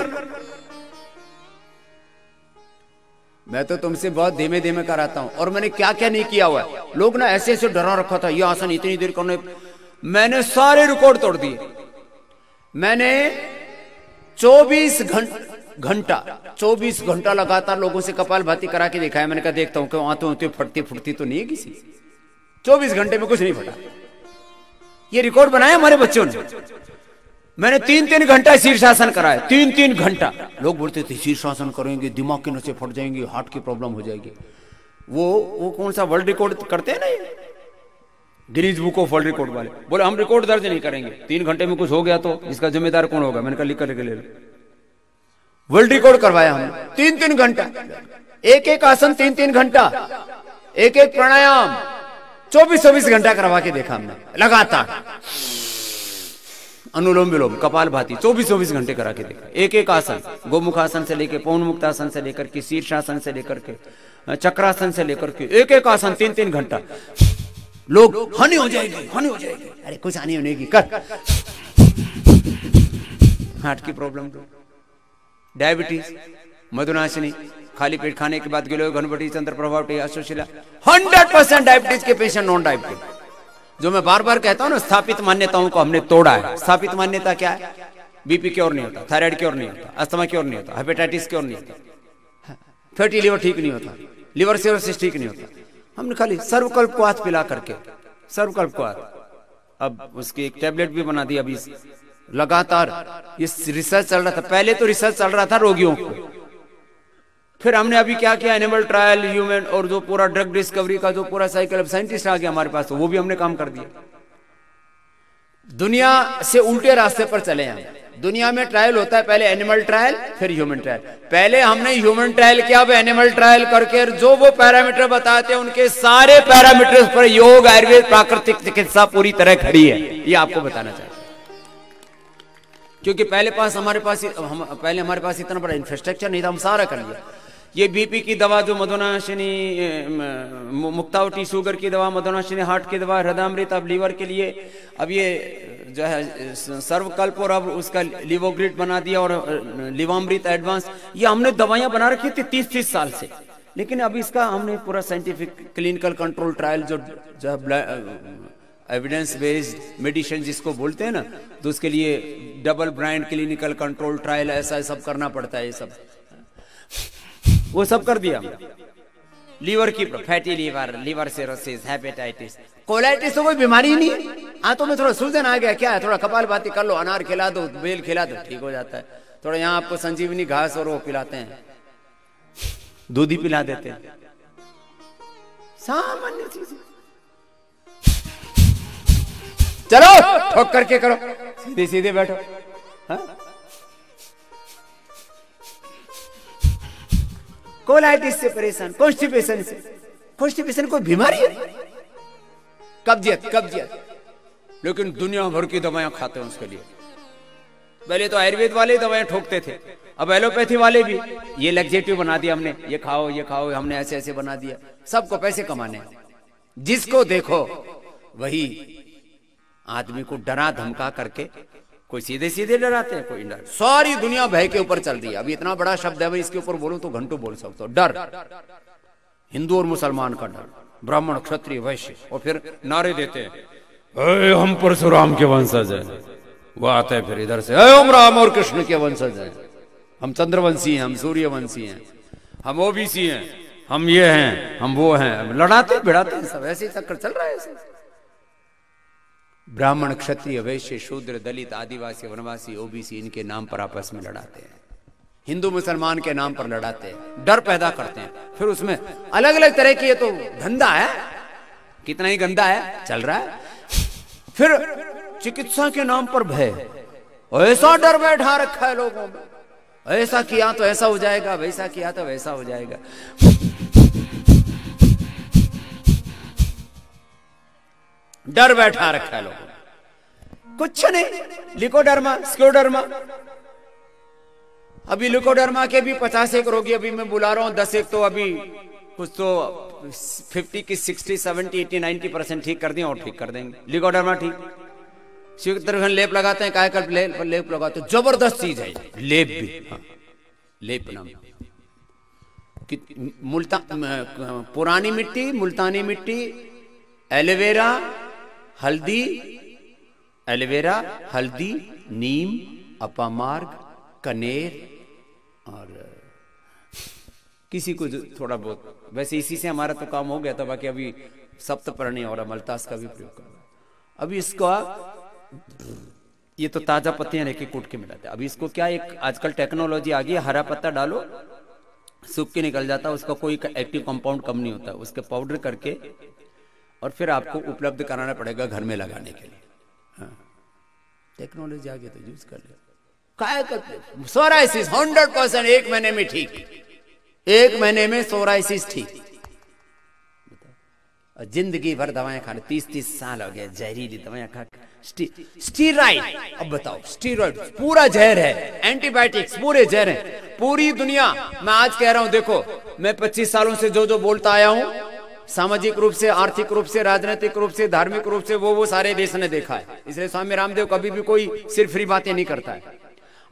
मैं तो तुमसे बहुत धीमे धीमे कराता हूं, और मैंने क्या क्या नहीं किया हुआ है। लोग ना ऐसे ऐसे डरा रखा था, ये आसन इतनी देर करने, मैंने सारे रिकॉर्ड तोड़ दिए। मैंने 24 घंटा लगातार लोगों से कपालभाति करा के दिखाया। मैंने कहा देखता हूं कि आंतों फटती फुटती तो नहीं है किसी। 24 घंटे में कुछ नहीं फटा। ये रिकॉर्ड बनाया हमारे बच्चों ने। मैंने 3-3 घंटा शीर्षासन कराया, 3-3 घंटा। लोग बोलते थे शीर्षासन करेंगे दिमाग की नसें फट जाएंगी, हार्ट की प्रॉब्लम हो जाएगी। वो कौन सा वर्ल्ड रिकॉर्ड करते हैं ना, Guinness book of world record वाले, बोले हम रिकॉर्ड दर्ज नहीं करेंगे, 3 घंटे में कुछ हो गया तो इसका जिम्मेदार कौन होगा? मैंने कहा लिख कर ले लो। वर्ल्ड रिकॉर्ड करवाया हमने 3-3 घंटा, एक आसन 3-3 घंटा, एक प्राणायाम 24-24 घंटा करवा के देखा हमने लगातार। अनुलोम विलोम, कपालभाति 24-24 घंटे करा के देखा। एक आसन, गोमुख आसन से लेकर पौन मुक्त आसन से लेकर के शीर्षासन से लेकर के चक्रासन से लेकर के एक आसन 3-3 घंटा। लोग हानि हो जाएगी, हानि हो जाएगी। अरे कुछ हानि होने की, कर। हार्ट की प्रॉब्लम, डायबिटीज, मधुनाशिनी, खाली पेट खाने के बाद गिलो, घनबटी, चंद्र प्रभाव, अशोशिला, 100% डायबिटीज के पेशेंट नॉन डायबिटीज। जो मैं बार बार कहता हूं ना, स्थापित मान्यताओं को हमने तोड़ा है। स्थापित मान्यता क्या है? बीपी क्योर नहीं होता, थायराइड क्योर नहीं होता, अस्थमा क्योर नहीं होता, हेपेटाइटिस क्योर नहीं होता, फैटी लिवर ठीक नहीं होता, लिवर सिरोसिस ठीक नहीं होता। हमने खाली सर्वकल्पवात पिला करके, सर्वकल्पवात, अब उसकी एक टैबलेट भी बना दी। अभी लगातार इस रिसर्च चल रहा था। पहले तो रिसर्च चल रहा था रोगियों को, फिर हमने अभी क्या किया, एनिमल ट्रायल, ह्यूमन, और जो पूरा ड्रग डिस्कवरी का जो पूरा साइकिल, अब साइंटिस्ट आ गया हमारे पास, तो वो भी हमने काम कर दिया। दुनिया से उल्टे रास्ते पर चले हैं। दुनिया में ट्रायल होता है, पहले एनिमल ट्रायल, फिर ह्यूमन ट्रायल। पहले हमने ह्यूमन ट्रायल किया, अब एनिमल ट्रायल करके जो वो पैरामीटर बताते हैं उनके सारे पैरामीटर्स पर योग, आयुर्वेद, प्राकृतिक चिकित्सा पूरी तरह खड़ी है। ये आपको बताना चाहिए, क्योंकि पहले हमारे पास इतना बड़ा इंफ्रास्ट्रक्चर नहीं था, हम सारा कर लिया। ये बीपी की दवा जो मधुनाशिनी, मुक्तावटी शुगर की दवा, मधुनाशिनी हार्ट की दवा, हृदयामृत अब लीवर के लिए, अब ये जो है सर्वकल्प, और अब उसका लिवोग्रिड बना दिया, और लिवामृत एडवांस। ये हमने दवाइयां बना रखी थी 30-30 साल से, लेकिन अब इसका हमने पूरा साइंटिफिक क्लिनिकल कंट्रोल ट्रायल, जो एविडेंस बेस्ड मेडिसिन जिसको बोलते हैं ना, तो उसके लिए double blind clinical control trial, ऐसा सब करना पड़ता है। ये सब वो सब कर दिया। लीवर की fatty liver, liver cirrhosis, hepatitis, colitis तो कोई बीमारी ही नहीं है। आंतों में थोड़ा सूजन आ गया, क्या है, थोड़ा कपालभाति कर लो, अनार खिला दो, बेल खिला दो, ठीक हो जाता है। थोड़ा यहाँ आपको संजीवनी घास और वो पिलाते हैं, दूध ही पिला देते हैं, सामान्य चीज। चलो ठोक करके करो, सीधे सीधे बैठो। हाँ? कोलाइटिस से परेशान, कॉन्स्टिपेशन से, कॉन्स्टिपेशन कोई बीमारी है? कब्जियत, लेकिन दुनिया भर की दवाएं खाते हैं उसके लिए। पहले तो आयुर्वेद वाले दवाएं ठोकते थे, अब एलोपैथी वाले भी ये लग्जेटिव बना दिया हमने, ये खाओ ये खाओ, हमने ऐसे ऐसे बना दिया। सबको पैसे कमाने, जिसको देखो वही आदमी को डरा धमका करके, कोई सीधे सीधे डराते हैं, कोई डर। सारी दुनिया भय के ऊपर चल रही है। अभी इतना बड़ा शब्द है भाई, इसके ऊपर बोलूं तो घंटों बोल सकता हूं। डर, हिंदू और मुसलमान का डर, ब्राह्मण, क्षत्रिय, वैश्य, और फिर नारे देते हैं हम परशुराम के वंशज हैं। वो आता है फिर इधर से, हम राम और कृष्ण के वंशज हैं, हम चंद्रवंशी हैं, हम सूर्यवंशी हैं, हम ओबीसी हैं, हम ये हैं, हम वो हैं। लड़ाते भिड़ाते हैं सब, ऐसे चक्कर चल रहा है। ब्राह्मण, क्षत्रिय, वैश्य, शूद्र, दलित, आदिवासी, वनवासी, ओबीसी, इनके नाम पर आपस में लड़ाते हैं। हिंदू मुसलमान के नाम पर लड़ाते हैं, डर पैदा करते हैं। फिर उसमें अलग अलग तरह की, ये तो धंधा है, कितना ही गंदा है, चल रहा है। फिर चिकित्सा के नाम पर भय, ऐसा डर बैठा रखा है लोगों में, ऐसा किया तो ऐसा हो जाएगा, वैसा किया तो वैसा हो जाएगा। डर बैठा रखा है लोगों। कुछ नहीं, लिकोडर्मा, स्क्लेरोडर्मा। अभी लिकोडर्मा के भी 50 रोगी अभी मैं बुला रहा हूं, 10 तो अभी कुछ तो 50 की 60, 70, 80, 90% ठीक कर दिए और ठीक कर देंगे। लिकोडर्मा ठीक, शीतग्रहण लेप लगाते हैं, काय कर लेप लगाते हैं, जबरदस्त चीज है लेप भी। हाँ, लेप नाम पुरानी मिट्टी, मुल्तानी मिट्टी, एलोवेरा, हल्दी, नीम, अपामार्ग, कनेर और किसी को थोड़ा बहुत, वैसे इसी से हमारा तो काम हो गया था। बाकी अभी सप्तपर्णी और मल्तास का भी प्रयोग करना। अभी इसका ये तो ताजा पत्तियां लेके कूट के मिलाते हैं। अभी इसको क्या, एक आजकल टेक्नोलॉजी आ गई है, हरा पत्ता डालो सूख के निकल जाता है, उसका कोई एक्टिव कंपाउंड कम नहीं होता, उसके पाउडर करके और फिर आपको उपलब्ध कराना पड़ेगा घर में लगाने के लिए। हाँ, टेक्नोलॉजी आ गई तो यूज कर लिया। काय करते सोराइसिस 100% एक महीने में ठीक, एक महीने में सोराइसिस ठीक। जिंदगी भर दवाएं खाने, 30-30 साल हो गए जहरीली दवाएं खा। स्टीरॉइड, अब बताओ, स्टीरॉइड पूरा जहर है, एंटीबायोटिक्स पूरे जहर है। पूरी दुनिया, मैं आज कह रहा हूं, देखो मैं 25 सालों से जो बोलता आया हूं, सामाजिक रूप से, आर्थिक रूप से, राजनीतिक रूप से, धार्मिक रूप से, वो सारे देश ने देखा है। इसलिए स्वामी रामदेव कभी भी कोई सिर्फ फ्री बातें नहीं करता है।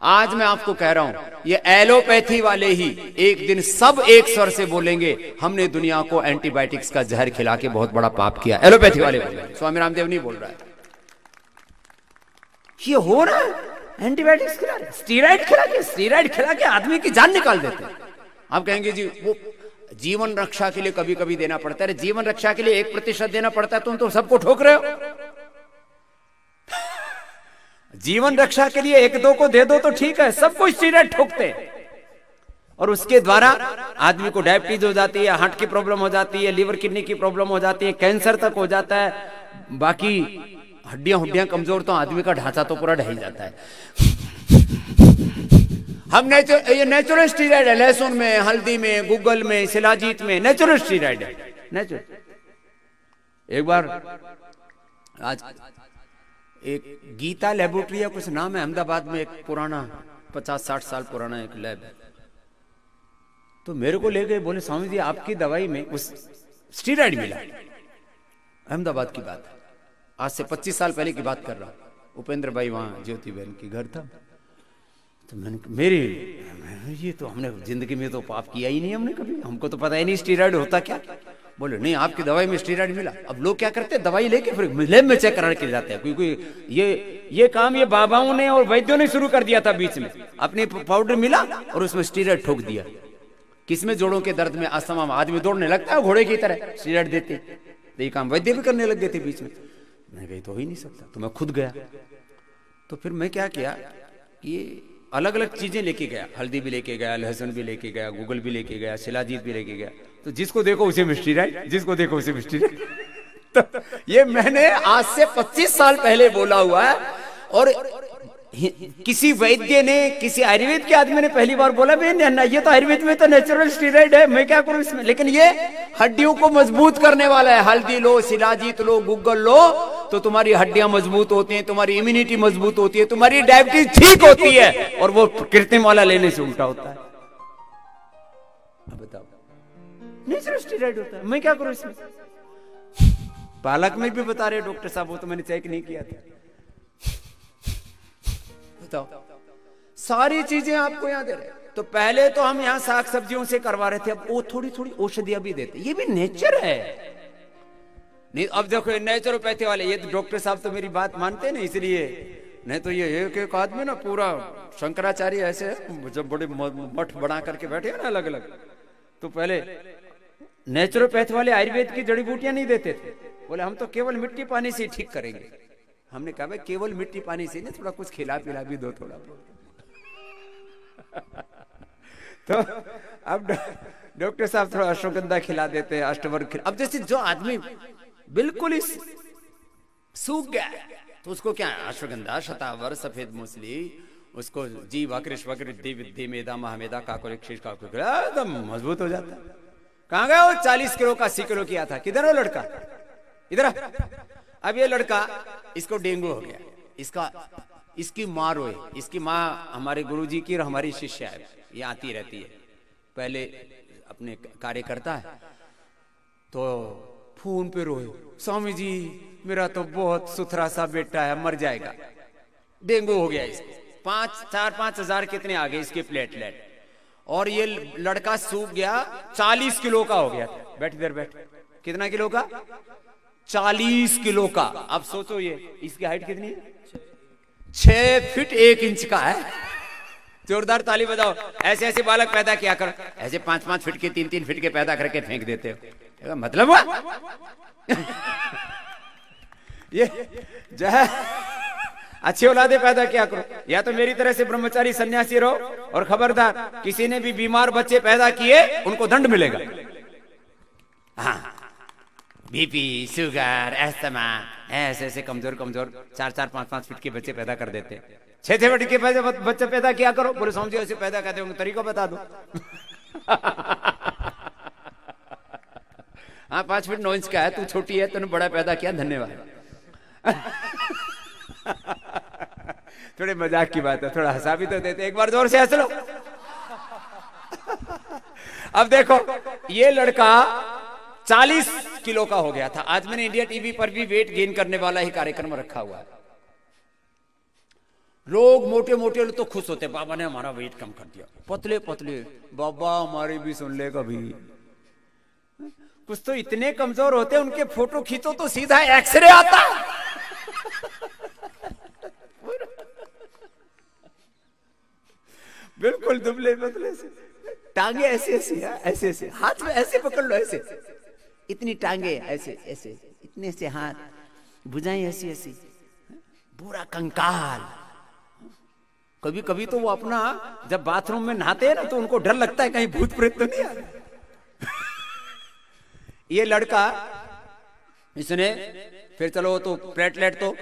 आज मैं आपको कह रहा हूं, ये एलोपैथी वाले ही एक दिन सब एक स्वर से बोलेंगे, हमने दुनिया को एंटीबायोटिक्स का जहर खिला के बहुत बड़ा पाप किया। एलोपैथी वाले बोलेंगे, स्वामी रामदेव नहीं बोल रहा है। ये हो रहा है, एंटीबायोटिक्स खिला रहे, स्टीरॉइड खिला के आदमी की जान निकाल देते हैं। आप कहेंगे जी वो जीवन रक्षा के लिए कभी कभी देना पड़ता है। जीवन रक्षा के लिए 1% देना पड़ता है, तुम तो सबको ठोक रहे हो। जीवन रक्षा के लिए 1-2 को दे दो तो ठीक है, सबको स्टीरॉइड ठोकते हैं और उसके द्वारा आदमी को डायबिटीज हो जाती है, हार्ट की प्रॉब्लम हो जाती है, लीवर किडनी की प्रॉब्लम हो जाती है, कैंसर तक हो जाता है। बाकी हड्डियां कमजोर तो आदमी का ढांचा तो पूरा ढह जाता है। हम ये नेचुरल स्टीरॉइड है, लहसुन में, हल्दी में, गूगल में, शिलाजीत में नेचुरल स्टीरॉइड है, नेचुरल। एक बार आज एक गीता लेबोरेटरी या कुछ नाम है, अहमदाबाद में, एक पुराना 50-60 साल पुराना एक लैब है। तो मेरे को ले गए, बोले स्वामी जी आपकी दवाई में उस स्टीरॉइड मिला। अहमदाबाद की बात है, आज से 25 साल पहले की बात कर रहा हूं। उपेंद्र भाई वहां ज्योति बहन की घर था। तो मैंने ये तो हमने जिंदगी में तो पाप किया ही नहीं हमने कभी, हमको तो पता ही नहीं स्टीरॉइड होता क्या। बोले नहीं आपकी दवाई में स्टीरॉइड मिला। अब लोग क्या करते हैं, दवाई लेके फिर लैब में चेक करा के जाते हैं। क्योंकि ये काम ये बाबाओं ने और वैद्यों ने शुरू कर दिया था बीच में। अपने पाउडर मिला और उसमें स्टीरॉइड ठोक दिया। किसमें, जोड़ों के दर्द में, अस्थमा में आदमी दौड़ने लगता है घोड़े की तरह, स्टीरॉइड देते। तो ये काम वैद्य भी करने लग गए थे बीच में। मैं कही तो हो ही नहीं सकता, तो मैं खुद गया। तो फिर मैं क्या किया, ये अलग अलग चीजें लेके गया, हल्दी भी लेके गया, लहसुन भी लेके गया, गूगल भी लेके गया, शिलाजीत भी लेके गया। तो जिसको देखो उसे में स्टीरॉइड, जिसको देखो उसे में स्टीरॉइड। तो ये मैंने आज से 25 साल पहले बोला हुआ है। और किसी वैद्य ने, किसी आयुर्वेद के आदमी ने पहली बार बोला ये तो आयुर्वेद में तो नेचुरल स्टीरॉइड है, मैं क्या करूं इसमें। लेकिन ये हड्डियों को मजबूत करने वाला है। हल्दी लो, शिलाजीत लो, गूगल लो, तो तुम्हारी हड्डियां मजबूत होती हैं, तुम्हारी इम्यूनिटी मजबूत होती है, तुम्हारी डायबिटीज ठीक होती है। और वो कृत्रिम वाला लेने से उल्टा होता है। अब बताओ, नेचुरल स्टीरॉइड होता है, मैं क्या करूं इसमें। पालक में भी बता रहे डॉक्टर साहब, वो तो मैंने चेक नहीं किया था। बताओ, सारी चीजें आपको यहाँ दे रहे। तो पहले तो हम यहाँ साग सब्जियों से करवा रहे थे, अब वो थोड़ी थोड़ी औषधियां भी देते। ये भी नेचर है। नहीं अब देखो नेचुरोपैथी वाले, ये तो डॉक्टर साहब तो मेरी बात मानते नहीं, इसलिए नहीं तो ये एक आदमी ना पूरा शंकराचार्य ऐसे जब बड़े मठ बना करके बैठे हैं ना अलग अलग। तो पहले नेचुरोपैथ वाले आयुर्वेद की जड़ी बूटियां नहीं देते थे, बोले हम तो केवल मिट्टी पानी से ठीक करेंगे। हमने कहा भाई केवल मिट्टी पानी से नहीं, थोड़ा कुछ खिला पिला भी दो थोड़ा। तो अब डॉक्टर साहब थोड़ा अश्वगंधा खिला देते हैं, अष्टवर्ग। अब जैसे जो आदमी बिल्कुल ही सूख गया तो उसको क्या है, अश्वगंधा, शतावर, सफेद मूसली, उसको जीव अकृष वकृद्धि विद्धि मेधा महामेधा काकुल काकुल एकदम मजबूत हो जाता है। कहां गया वो 40 किलो का 80 किलो किया था, किधर हो लड़का, इधर। अब ये लड़का, इसको डेंगू हो गया, इसकी माँ रोए। इसकी माँ हमारे गुरुजी की और हमारी शिष्या है, ये आती रहती है, पहले अपने कार्य करता है तो फोन पे रोए, स्वामी जी मेरा तो बहुत सुथरा सा बेटा है, मर जाएगा, डेंगू हो गया इसको, 4-5 हजार कितने आ गए इसके प्लेटलेट, और ये लड़का सूख गया, 40 किलो का हो गया। बैठ इधर बैठ, कितना किलो का? 40 किलो का। अब सोचो ये इसकी हाइट कितनी है? 6 फीट 1 इंच का है। जोरदार ताली बजाओ। ऐसे ऐसे बालक पैदा किया करो, ऐसे 5-5 फीट के 3-3 फीट के पैदा करके फेंक देते हो, मतलब ये जो है अच्छी औलादे पैदा किया करो, या तो मेरी तरह से ब्रह्मचारी सन्यासी रहो, और खबरदार किसी ने भी बीमार बच्चे पैदा किए उनको दंड मिलेगा। हाँ, बीपी, शुगर, एस्थमा, ऐसे ऐसे कमजोर 4-5 फीट के बच्चे पैदा कर देते। 6 फीट के बच्चे पैदा किया करो, बोले स्वामी जी ऐसे पैदा करते होंगे, तरीका बता दो। हाँ, 5 फीट 9 इंच का है, तू छोटी है, तूने बड़ा पैदा किया, धन्यवाद। थोड़े मजाक की बात है, थोड़ा हंसा भी तो देते, एक बार जोर से हंस लो। अब देखो ये लड़का 40 किलो का हो गया था। आज मैंने इंडिया टीवी पर भी वेट गेन करने वाला ही कार्यक्रम रखा हुआ है। लोग मोटे मोटे तो खुश होते, बाबा ने हमारा वेट कम कर दिया, पतले पतले बाबा हमारी भी सुन ले कभी। कुछ तो इतने कमजोर होते, उनके फोटो खींचो तो सीधा एक्सरे आता। बिल्कुल दुबले पतले से, टांगे ऐसे ऐसे, ऐसे ऐसे, हाथ में ऐसे पकड़ लो, ऐसे इतनी टांगे, ऐसे ऐसे, इतने से हाथ, भुजाएं ऐसी ऐसी, पूरा कंकाल। कभी कभी तो वो अपना जब बाथरूम में नहाते हैं ना, तो उनको डर लगता है कहीं भूत प्रेत तो नहीं आ रहा। ये लड़का, इसने फिर चलो तो प्लेटलेट तो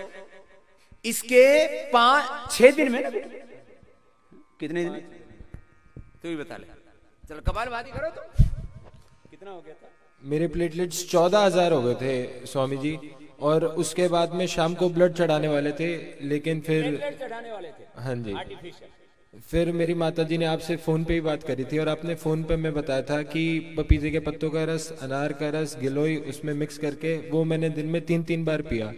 इसके 5-6 दिन में ना, कितने दिन तू ही बता ले, चलो कपालभाति करो तो कितना हो गया था? मेरे प्लेटलेट्स 14,000 हो गए थे स्वामी जी, और उसके बाद में शाम को ब्लड चढ़ाने वाले थे, लेकिन फिर चढ़ाने वाले थे, हाँ जी, फिर मेरी माता जी ने आपसे फोन पे ही बात करी थी, और आपने फोन पे मैं बताया था कि पपीते के पत्तों का रस, अनार का रस, गिलोय उसमें मिक्स करके, वो मैंने दिन में 3-3 बार पिया,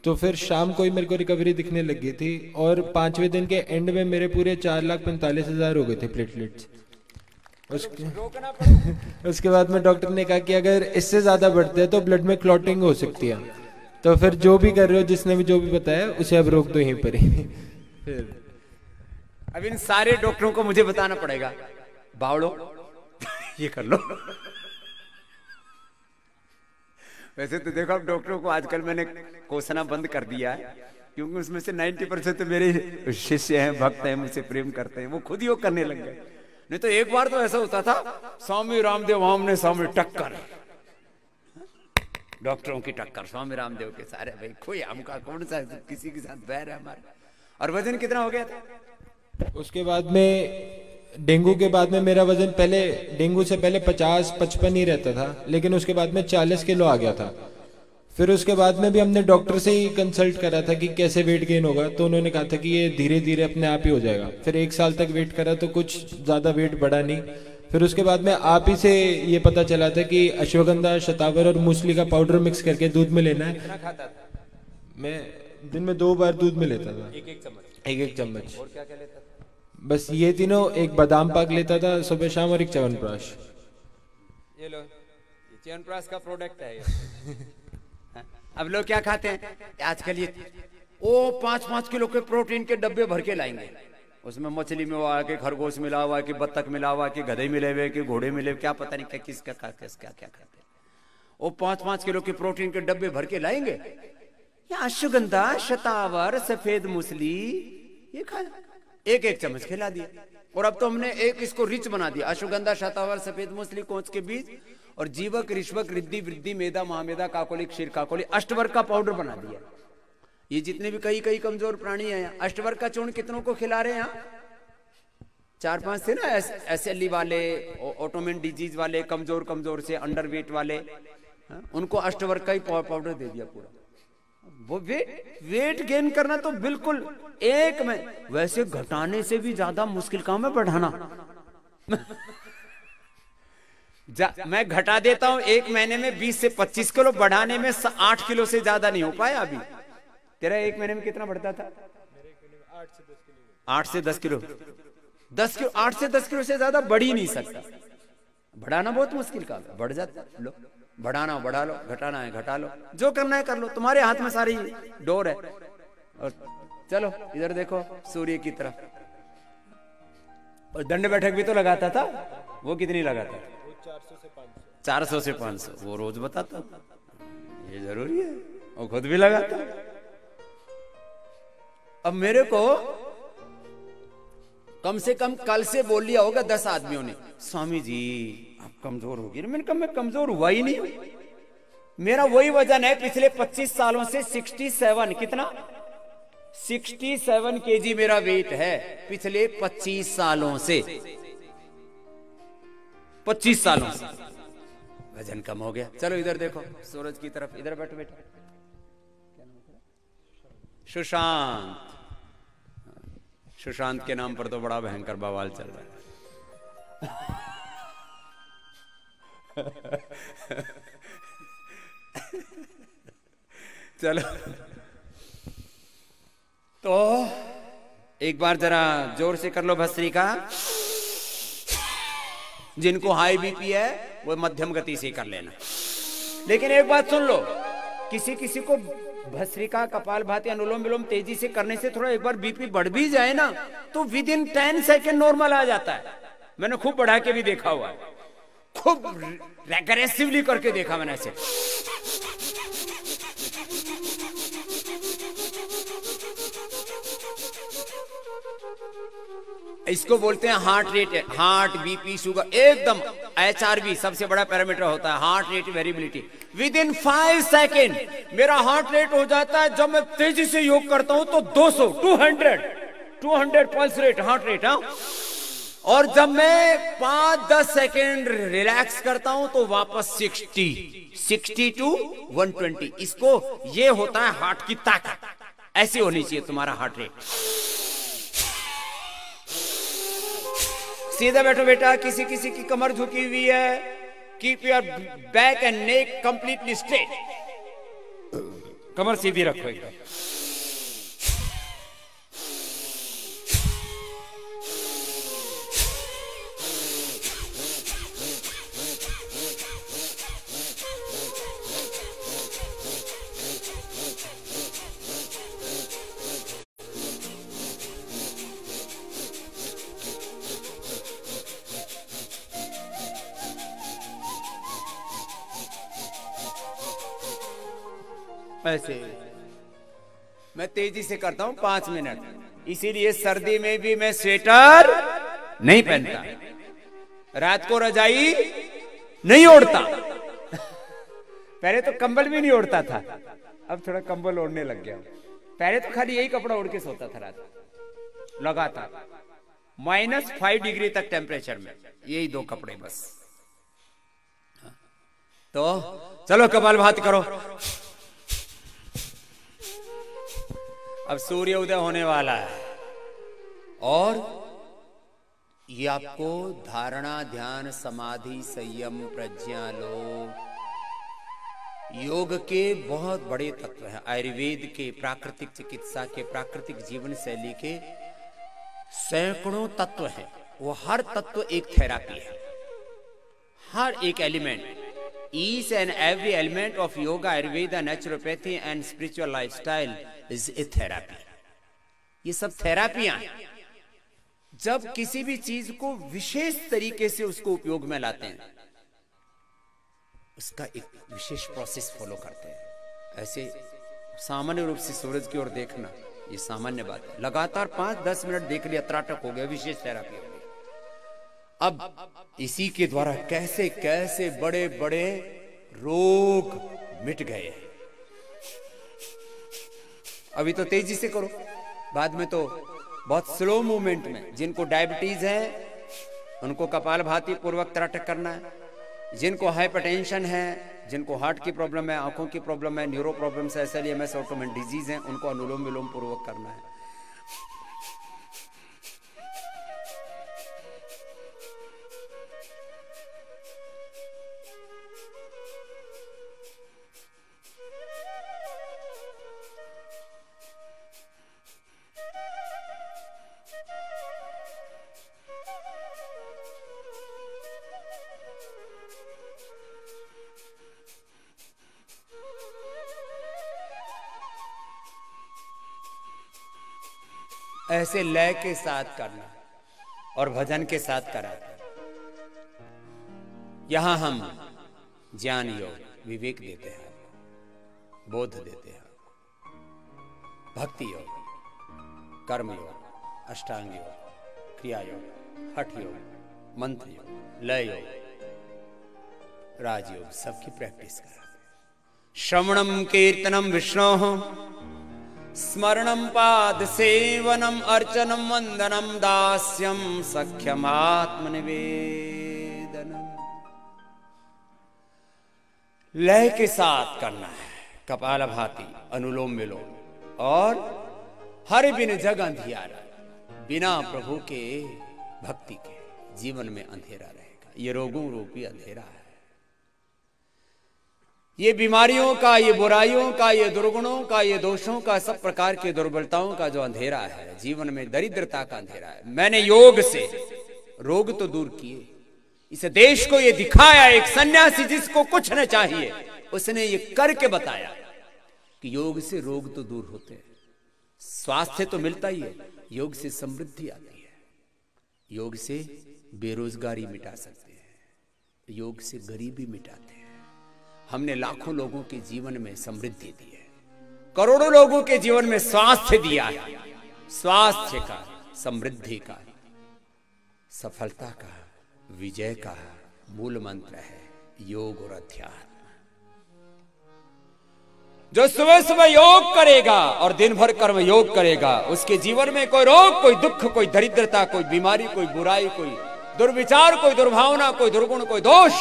तो फिर शाम को ही मेरे को रिकवरी दिखने लगी थी, और 5वें दिन के एंड में मेरे पूरे 4,45,000 हो गए थे प्लेटलेट्स। उसके बाद में डॉक्टर ने कहा कि अगर इससे ज्यादा बढ़ते हैं तो ब्लड में क्लॉटिंग हो सकती है, तो फिर जो भी कर रहे हो, जिसने भी जो भी बताया उसे अब रोक दो यहीं पर ही। फिर अब इन सारे डॉक्टरों को मुझे बताना पड़ेगा, बावड़ो ये कर लो। वैसे तो देखो, अब डॉक्टरों को आजकल मैंने कोसना बंद कर दिया है, क्योंकि उसमें से 90% तो मेरे शिष्य हैं, भक्त हैं, मुझसे प्रेम करते हैं, वो खुद ही वो करने लग गए। नहीं तो एक बार तो ऐसा होता था, स्वामी रामदेव आमने सामने टक्कर, डॉक्टरों की टक्कर स्वामी रामदेव के सारे, भाई कोई हमका कौन सा किसी के साथ बैर है हमारा। और वजन कितना हो गया था? उसके बाद में डेंगू के बाद में मेरा वजन पहले, डेंगू से पहले 50-55 ही रहता था, लेकिन उसके बाद में 40 किलो आ गया था। फिर उसके बाद में भी हमने डॉक्टर से ही कंसल्ट करा था कि कैसे वेट गेन होगा, तो उन्होंने कहा था कि ये धीरे धीरे अपने आप ही हो जाएगा। फिर 1 साल तक वेट करा तो कुछ ज्यादा वेट बढ़ा नहीं। फिर उसके बाद में आप ही से ये पता चला था कि अश्वगंधा, शतावर और मूसली का पाउडर मिक्स करके दूध में लेना है। मैं दिन में 2 बार दूध में लेता था, एक चम्मच। और क्या क्या लेता था? बस ये तीनों, एक बादाम पाक लेता था सुबह शाम, और एक च्यवनप्राश। ये लो, ये च्यवनप्राश का प्रोडक्ट है ये। अब लोग क्या खाते हैं आजकल, ये वो 5-5 किलो के प्रोटीन के डब्बे भर के लाएंगे, उसमें मछली में हुआ कि खरगोश मिला हुआ कि बत्तख मिला हुआ कि गधे मिले हुए कि घोड़े मिले, क्या पता नहीं क्या किसका क्या खाते हैं। वो 5-5 किलो के प्रोटीन के डब्बे भर के लाएंगे। या अश्वगंधा, शतावर, सफेद मूसली, ये खाया, एक चम्मच खिला दिया। और अब तो हमने एक इसको रिच बना दिया, अश्वगंधा, शतावर, सफेद मूसली, कोंच के बीज और जीवक, ऋष्वक, रिद्धि, वृद्धि, मेधा, महामेधा, काकोली, क्षीर काकोली, अष्टवर्ग का पाउडर बना दिया। ये जितने भी कई कमजोर प्राणी हैं, अष्टवर्ग का चूर्ण कितनों को खिला रहे हैं यहाँ? 4-5 थे ना, SLE वाले, ऑटोमिन डिजीज वाले, कमजोर से, अंडरवेट वाले, उनको अष्टवर्ग का ही पाउडर दे दिया पूरा। वो वेट गेन करना तो बिल्कुल एक में, वैसे घटाने से भी ज्यादा मुश्किल काम है बढ़ाना। मैं घटा देता हूं एक महीने में 20 से 25 किलो, बढ़ाने में 8 किलो से ज्यादा नहीं हो पाया अभी। तेरा एक महीने में कितना बढ़ता था? 8 से 10 किलो। 10 किलो 8 से 10 किलो से ज्यादा बढ़ ही नहीं सकता। बढ़ाना बहुत मुश्किल काम है, बढ़ जाता है। लो बढ़ाना बढ़ा लो, घटाना है घटा लो, जो करना है कर लो, तुम्हारे हाथ में सारी डोर है। और चलो इधर देखो सूर्य की तरफ। और दंड बैठक भी तो लगाता था, वो कितनी लगाता था? 400 से 500 वो रोज बताता। ये जरूरी है, वो खुद भी लगाता। अब मेरे को कम से कम कल से बोल लिया होगा 10 आदमियों ने, स्वामी जी आप कमजोर हो गए। मैंने कहा मैं कमजोर हुआ ही नहीं, मेरा वही वजन है पिछले 25 सालों से। 67 कितना? 67 केजी मेरा वेट है पिछले 25 सालों से। 25 सालों से वजन कम हो गया। चलो इधर देखो सूरज की तरफ, इधर बैठो बेटा। सुशांत, सुशांत के नाम पर तो बड़ा भयंकर बवाल चल रहा है। चलो तो एक बार जरा जोर से कर लो भस्त्रिका। जिनको हाई बीपी है वो मध्यम गति से कर लेना। लेकिन एक बात सुन लो, किसी किसी को भस्त्रिका, कपालभाति, अनुलोम विलोम तेजी से करने से थोड़ा एक बार बीपी बढ़ भी जाए ना तो विद इन 10 सेकेंड नॉर्मल आ जाता है। मैंने खूब बढ़ा के भी देखा हुआ है, खूब एग्रेसिवली करके देखा मैंने ऐसे। इसको बोलते हैं heart rate. Heart, BP, sugar, एकदम HRV सबसे बड़ा पैरामीटर होता है, heart rate variability. With in 5 second मेरा हार्ट रेट हो जाता है, जब मैं तेजी से योग करता हूं तो 200, 200 पल्स रेट, हार्ट रेट। हाँ, और जब मैं 5-10 सेकेंड रिलैक्स करता हूं तो वापस 60 to 120। इसको ये होता है हार्ट की ताकत। ऐसी होनी चाहिए तुम्हारा हार्ट रेट। सीधा बैठो बेटा। किसी किसी की कमर झुकी हुई है, keep your back and neck completely straight. कमर सीधी रखो एकदम। ऐसे मैं तेजी से करता हूं 5 मिनट। इसीलिए सर्दी में भी मैं स्वेटर नहीं पहनता, रात को रजाई नहीं ओढ़ता। पहले तो कंबल भी नहीं ओढ़ता था, अब थोड़ा कंबल ओढ़ने लग गया। पहले तो खाली यही कपड़ा ओढ़ के सोता था रात लगातार। -5 डिग्री तक टेम्परेचर में यही 2 कपड़े बस। तो चलो कपालभाति करो। अब सूर्य उदय होने वाला है और ये आपको धारणा, ध्यान, समाधि, संयम, प्रज्ञा, योग के बहुत बड़े तत्व हैं। आयुर्वेद के, प्राकृतिक चिकित्सा के, प्राकृतिक जीवन शैली के सैकड़ों तत्व हैं। वो हर तत्व एक थेरापी है। हर एक element, each and every element of yoga, ayurveda, naturopathy and spiritual lifestyle is a therapy. ये सब थेरापियां हैं। जब किसी भी चीज को विशेष तरीके से उसको उपयोग में लाते हैं, उसका एक विशेष प्रोसेस फॉलो करते हैं। ऐसे सामान्य रूप से सूरज की ओर देखना ये सामान्य बात है। लगातार 5-10 मिनट देख लिया, त्राटक हो गया, विशेष थेरापी हो गई। अब इसी के द्वारा कैसे कैसे बड़े बड़े रोग मिट गए। अभी तो तेजी से करो, बाद में तो बहुत स्लो मूवमेंट में। जिनको डायबिटीज है उनको कपालभाति पूर्वक त्राटक करना है। जिनको हाइपरटेंशन है, जिनको हार्ट की प्रॉब्लम है, आंखों की प्रॉब्लम है, न्यूरो प्रॉब्लम्स है, SLEMS ऑटोमेन डिजीज है, उनको अनुलोम विलोम पूर्वक करना है। ऐसे लय के साथ करना और भजन के साथ कराना। यहां हम ज्ञान योग, विवेक देते हैं, बोध देते हैं, भक्ति योग, कर्म योग, अष्टांग योग, क्रिया योग, हठ योग, मंत्र योग, लय योग, राजयोग, सबकी प्रैक्टिस करा। श्रवणम कीर्तनम विष्णोः, स्मरणं पाद सेवनम अर्चनम वंदनम दास्यम सख्यम आत्मनिवेदनम। लय के साथ करना है, कपालभाति, अनुलोम विलोम। और हर बिन जग अंधियारा, बिना प्रभु के भक्ति के जीवन में अंधेरा रहेगा। ये रोगों रूपी अंधेरा है, ये बीमारियों का, ये बुराइयों का, ये दुर्गुणों का, ये दोषों का, सब प्रकार की दुर्बलताओं का जो अंधेरा है जीवन में, दरिद्रता का अंधेरा है। मैंने योग से रोग तो दूर किए, इस देश को ये दिखाया। एक सन्यासी जिसको कुछ न चाहिए, उसने ये करके बताया कि योग से रोग तो दूर होते हैं, स्वास्थ्य तो मिलता ही है, योग से समृद्धि आती है, योग से बेरोजगारी मिटा सकते हैं, योग से गरीबी मिटाते हैं। हमने लाखों लोगों के जीवन में समृद्धि दी है, करोड़ों लोगों के जीवन में स्वास्थ्य दिया है। स्वास्थ्य का, समृद्धि का, सफलता का, विजय का मूल मंत्र है योग और अध्यात्म। जो सुबह सुबह योग करेगा और दिन भर कर्म योग करेगा, उसके जीवन में कोई रोग, कोई दुख, कोई दरिद्रता, कोई बीमारी, कोई बुराई, कोई दुर्विचार, कोई दुर्भावना, कोई दुर्गुण, कोई दोष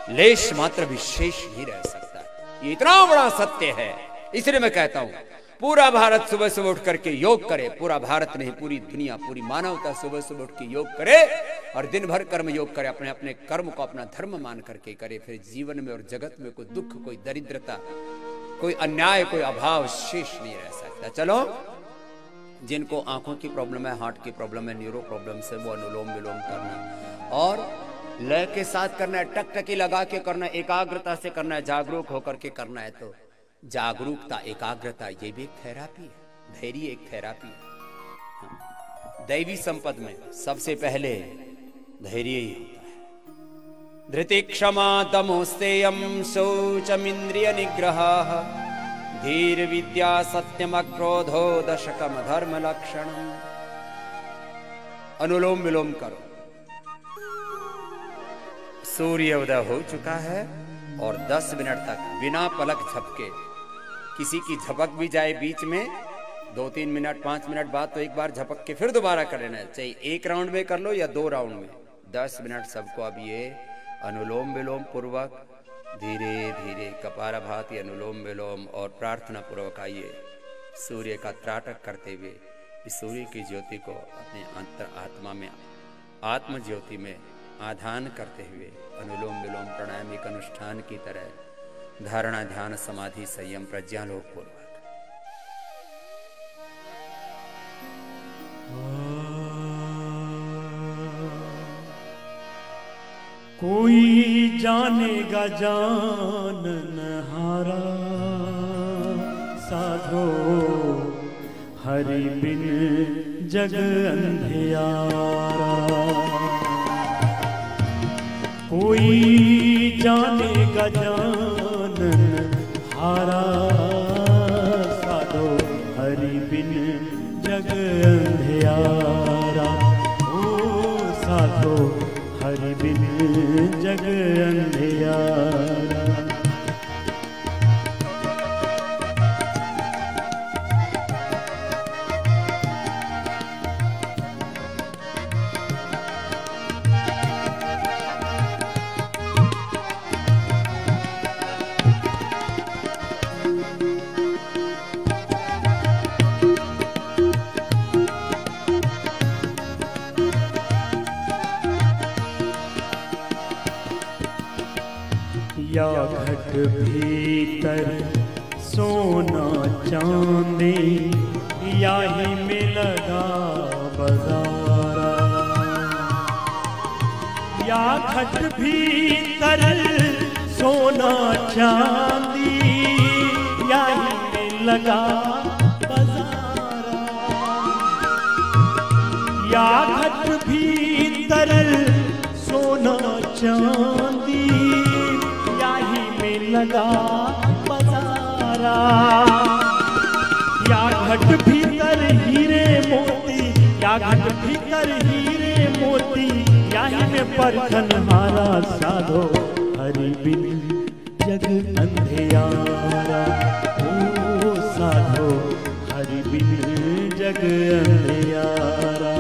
लेश मात्र भी शेष नहीं रह सकता। ये इतना बड़ा सत्य है, इसलिए मैं कहता हूं पूरा भारत सुबह सुबह उठ करके योग करे। पूरा भारत नहीं, पूरी दुनिया, पूरी मानवता सुबह सुबह उठ के योग करे और दिन भर कर्म योग करे, अपने अपने कर्म को अपना धर्म मान करके करे। फिर जीवन में और जगत में कोई दुख, कोई दरिद्रता, कोई अन्याय, कोई अभाव शेष नहीं रह सकता। चलो, जिनको आंखों की प्रॉब्लम है, हार्ट की प्रॉब्लम है, न्यूरो प्रॉब्लम है, वो अनुलोम विलोम करना और लय के साथ करना है, टकटकी लगा के करना है, एकाग्रता से करना है, जागरूक होकर के करना है। तो जागरूकता, एकाग्रता, ये भी एक थेरापी है, धैर्य एक थेरापी है। दैवी संपद में सबसे पहले धैर्य ही होता है। धृति क्षमा दमोस्तेयम शौचमिंद्रिय निग्रह, धीर विद्या सत्यम अक्रोधो दशकम धर्म लक्षणम। अनुलोम विलोम करो। सूर्य उदय हो चुका है और 10 मिनट तक बिना पलक झपके, किसी की झपक भी जाए बीच में 2-3 मिनट 5 मिनट बाद, तो एक बार झपक के फिर दोबारा कर लेना है, चाहे एक राउंड में कर लो या 2 राउंड में। 10 मिनट सबको अब ये अनुलोम विलोम पूर्वक धीरे धीरे कपालभाति, अनुलोम विलोम और प्रार्थना पूर्वक आइए सूर्य का त्राटक करते हुए इस सूर्य की ज्योति को अपने अंतर आत्मा में, आत्म ज्योति में आधान करते हुए अनुलोम विलोम प्राणायाम एक अनुष्ठान की तरह धारणा, ध्यान, समाधि, संयम, प्रज्ञालोक पूर्वक। कोई जानेगा जाननहारा, साधो हरि बिन जग अंधियारा। कोई जानेगा जाननहारा, साधो हरि बिन जग अंधियारा। ओ साधो हरि बिन जग अंधियारा। भीतर सोना चांदी याही में लगा बजारा, या घट भीतर सोना चांदी याही में लगा बजारा, या घट भीतर सोना चांदी याही में लगा बजारा, या घट भीतर हीरे मोती, या घट भीतर हीरे मोती याही में परखन हारा, साधो हरि बिन जग अंधियारा, ओ साधो हरि बिन जग अंधियारा।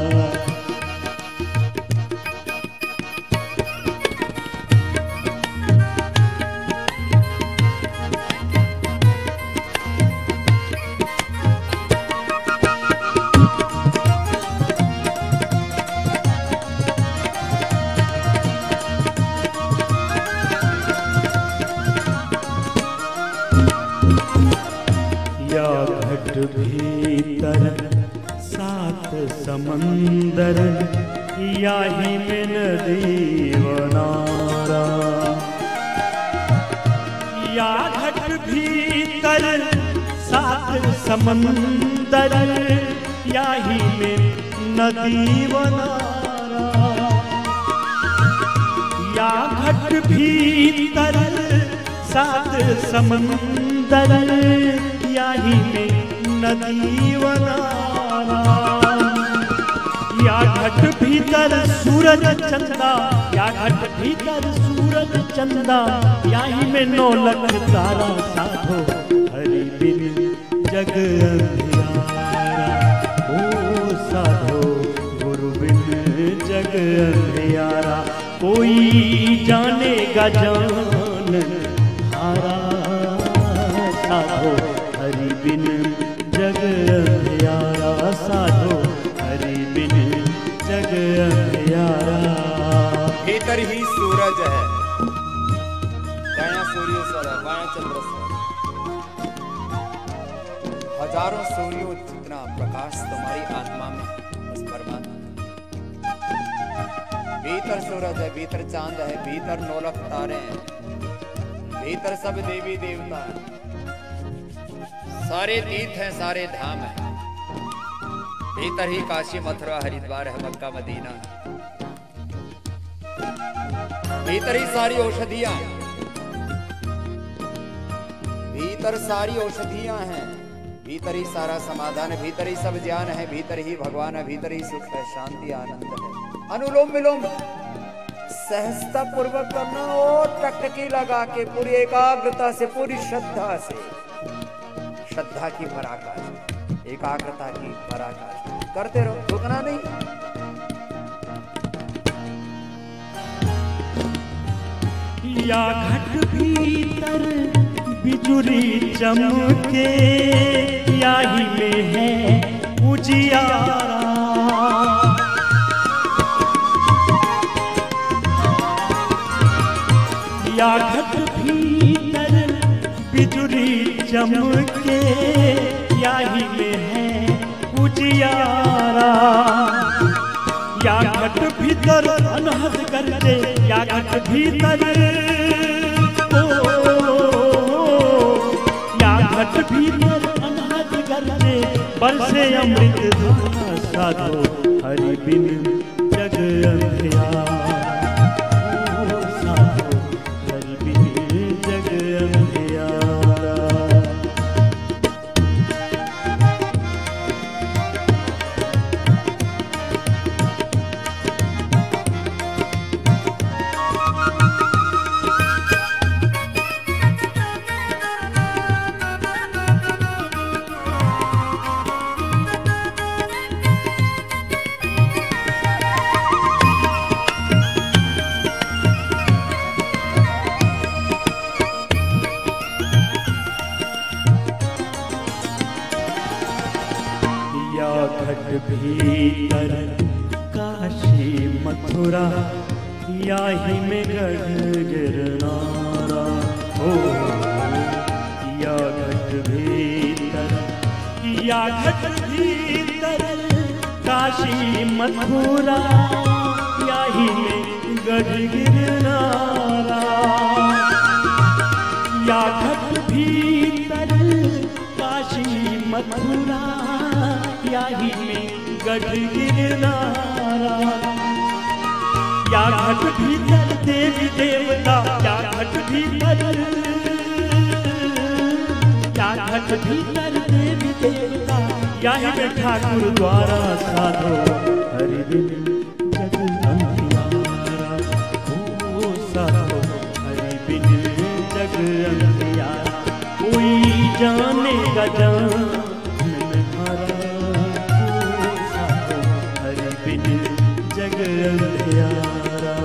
भीतर सात समंदर याही में नदी वनारा, या घट भीतर सात समंदर याही में नदी वनारा, या घट भीतर सात समंदर याही में नदी वनारा, या घट भीतर सूरज चंदा, या घट भीतर सूरज चंदा याही में 9 लख तारा, साधो हरि बिन जग अंधियारा, ओ साधो गुरु बिन जग अंधियारा, कोई जानेगा जान हारा, साधो हरि बिन जग अंधियारा, साधो हरि बिन जग अंधियारा। भीतर ही सूरज है, दायां सूर्येश्वर है, बायां चंद्रेश्वर, हजारों सूर्यों जितना प्रकाश तुम्हारी आत्मा में उस परमात्मा। भीतर सूरज है, भीतर चांद है, भीतर 9 लाख तारे हैं, भीतर सब देवी देवता है, सारे तीर्थ हैं, सारे धाम हैं, भीतर ही काशी मथुरा हरिद्वार है, मक्का मदीना, भीतर ही सारी औषधियां हैं, भीतर सारी औषधियां हैं, भीतर ही सारा समाधान है, भीतर ही सब ज्ञान है, भीतर ही भगवान है, भीतर ही सुख है, शांति आनंद है। अनुलोम विलोम सहजता पूर्वक करना और टकटकी लगा के पूरी एकाग्रता से, पूरी श्रद्धा से, श्रद्धा की पराकाष्ठा, एकाग्रता की पराकाष्ठा करते रहो, रुकना नहीं। या घट भीतर बिजुली चमके याही में है उजियारा, या घट भीतर बिजुली चमके याही में है उजियारा, या घट भीतर अनहद गरजे, या घट भीतर या घट भीतर अनहद गरजे बरसे अमृत धारा, साधो हरि बिन जग अंधियारा, साधो हरि बिन जग अंधियारा। भीतर काशी मथुरा याही में गढ़ गिरनारा, हो किया घट भीतर, किया घट भीतर काशी मथुरा, यही में गढ़ गिरनारा। या घट भीतर काशी मथुरा, यही में गढ़ गिरनारा। या घट भीतर देवी देवता, या घट भीतर, या घट भीतर देवी देवता, यही में ठाकुर द्वारा साधो हरि बिन जग अंधियारा। ओ साधो हरि बिन जग अंधियारा, कोई जानेगा जान हमारा। ओ साधो हरि बिन जग अंधियारा।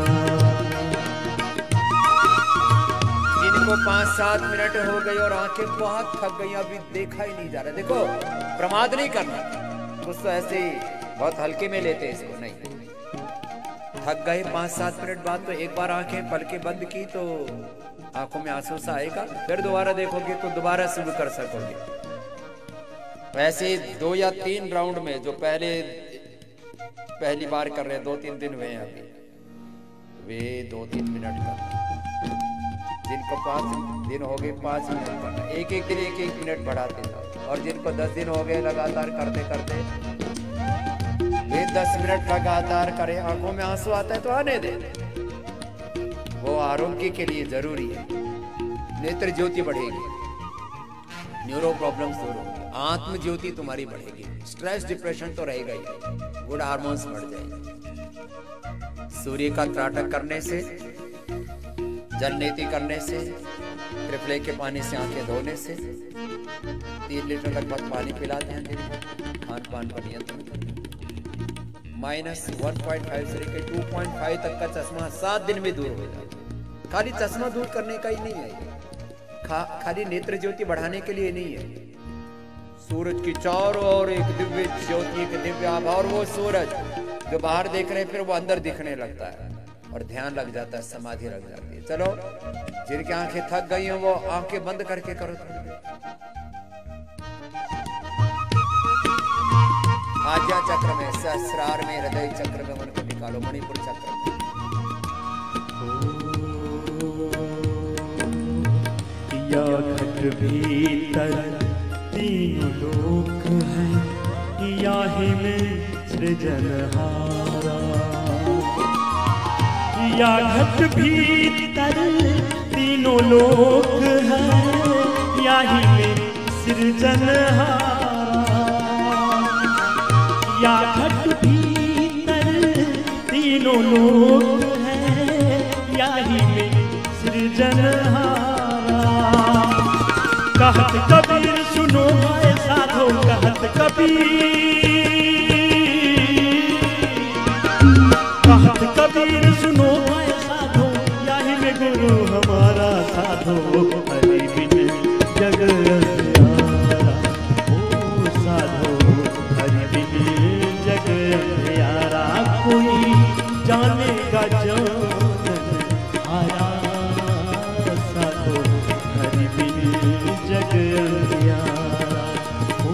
जिनको 5-7 मिनट हो गए और आंखें बहुत थक गई, अभी देखा ही नहीं जा रहा। देखो, प्रमाद नहीं करना, कुछ तो ऐसे ही बहुत हल्के में लेते हैं इसको। नहीं, थक गए 5-7 मिनट बाद तो एक बार आंखें पलके बंद की तो आंखों में आंसू सा आएगा, फिर दोबारा देखोगे तो दोबारा शुरू कर सकोगे। वैसे 2 या 3 राउंड में जो पहली बार कर रहे हैं, 2-3 दिन हुए हैं अभी, वे 2-3 मिनट कर, जिनको 5 दिन हो गए 5 मिनट करना, एक दिन 1 मिनट बढ़ाते जाओ। और जिनको 10 दिन हो गए लगातार करते करते, वे 10 मिनट लगातार करें। आंखों में आंसू आता है तो आने दे, वो आरोग्य के लिए जरूरी है। नेत्र ज्योति बढ़ेगी, न्यूरो प्रॉब्लम्स दूर होंगी, आत्म ज्योति तुम्हारी बढ़ेगी, स्ट्रेस डिप्रेशन तो रहेगा ही, गुड हार्मोन्स बढ़ जाएंगे। सूर्य का त्राटक करने से, जल नीति करने से, त्रिफले के पानी से आंखें धोने से, 3 लीटर लगभग पानी पिलाते हैं दिन में, खान पान पर नियंत्रण करते हैं, -1.5 से लेकर 2.5 तक का चश्मा 7 दिन में दूर हो जाता है। खाली चश्मा दूर करने का ही नहीं है, खाली नेत्र ज्योति बढ़ाने के लिए नहीं है। सूरज की चारों ओर एक दिव्य ज्योति, एक दिव्य आभा, और वो सूरज जो बाहर देख रहे हैं फिर वो अंदर दिखने लगता है और ध्यान लग जाता है, समाधि लग जाती है। चलो, जिनकी आंखें थक गई हैं वो आंखें बंद करके करो थोड़ी देर। आज्ञा चक्र में, सहस्रार में, हृदय चक्र में मन को निकालो, मणिपुर चक्र में। या घट भीतर तीनों लोक हैं, याही में सृजनहारा। या घट भीतर तीनों लोक हैं, याही में सृजनहारा। या घट भीतर तीनों लोक हैं, याही में सृजनहारा। कहत कबीर सुनो भाई साधो, कहत कबीर, कहत कबीर सुनो भाई साधो, यही में गुरु हमारा साधो हरि बिन जग अंधियारा। ओ साधो हरि बिन जग अंधियारा, कोई जानेगा जान हारा। साधो हरि बिन जग अंधियारा, ओ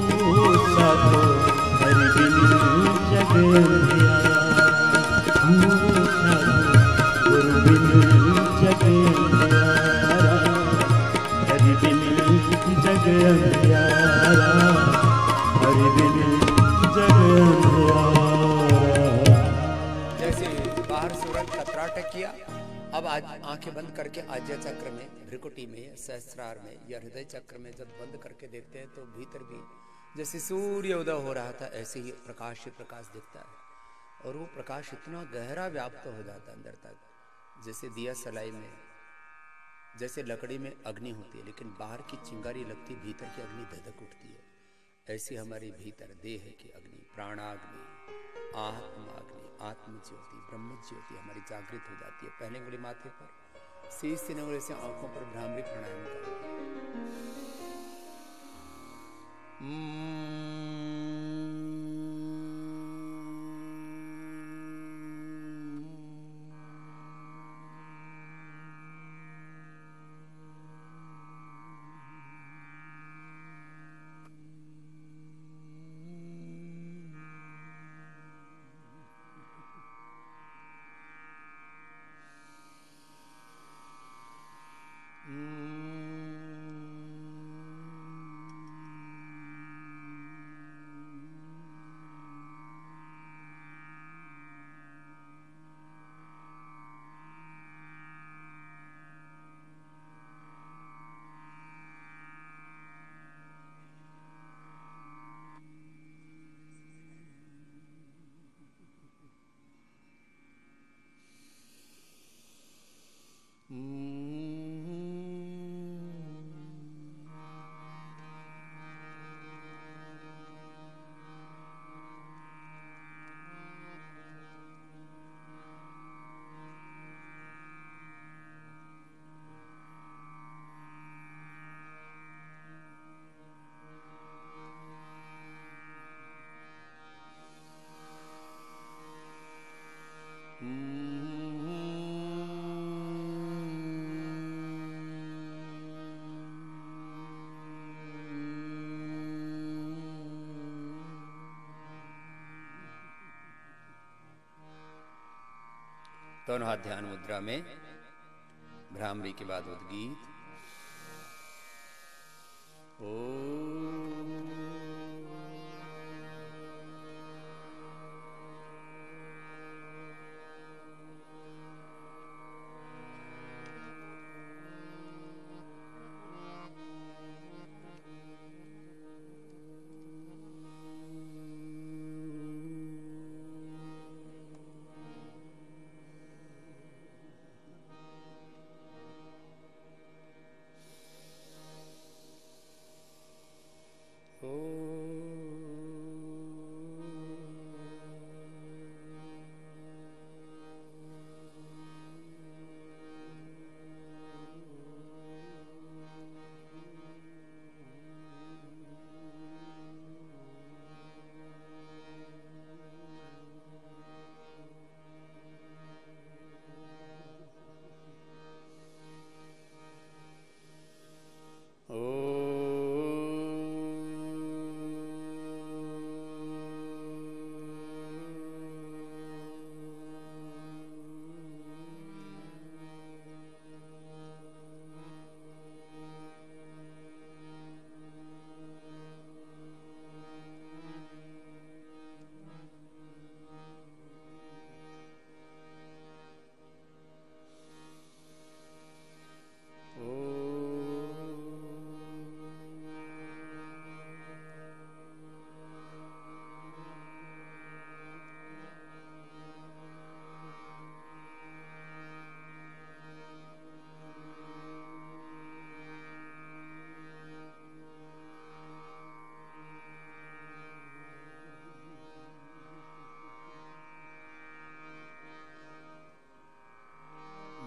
साधो हरि बिन जग अंधियारा। ओ साधो गुरु बिन जग अंधियारा, हरि बिन जग अंधियारा, हरि बिन जग अंधियारा। जैसे बाहर सूरज का त्राटक किया, अब आज आंखें बंद करके आज्ञा चक्र में, भ्रिकुटी में, सहस्रार में या हृदय चक्र में जब बंद करके देखते हैं तो भीतर भी जैसे सूर्य उदय हो रहा था ऐसे ही प्रकाश ही प्रकाश दिखता है। और वो प्रकाश इतना गहरा व्याप्त हो जाता है अंदर तक, जैसे दिया सलाई में, जैसे लकड़ी में अग्नि होती है लेकिन बाहर की चिंगारी लगती, भीतर की अग्नि धधक उठती है। ऐसी हमारी भीतर देह की अग्नि, प्राणाग्नि, आत्माग्नि, आत्म ज्योति, ब्रह्म ज्योति हमारी जागृत हो जाती है। पहले उंगली माथे पर, शीश 3 उंगली से आंखों पर भ्रामरी प्राणायाम करें। दोनों हाथ ध्यान मुद्रा में, भ्रामरी के बाद उद्गीत।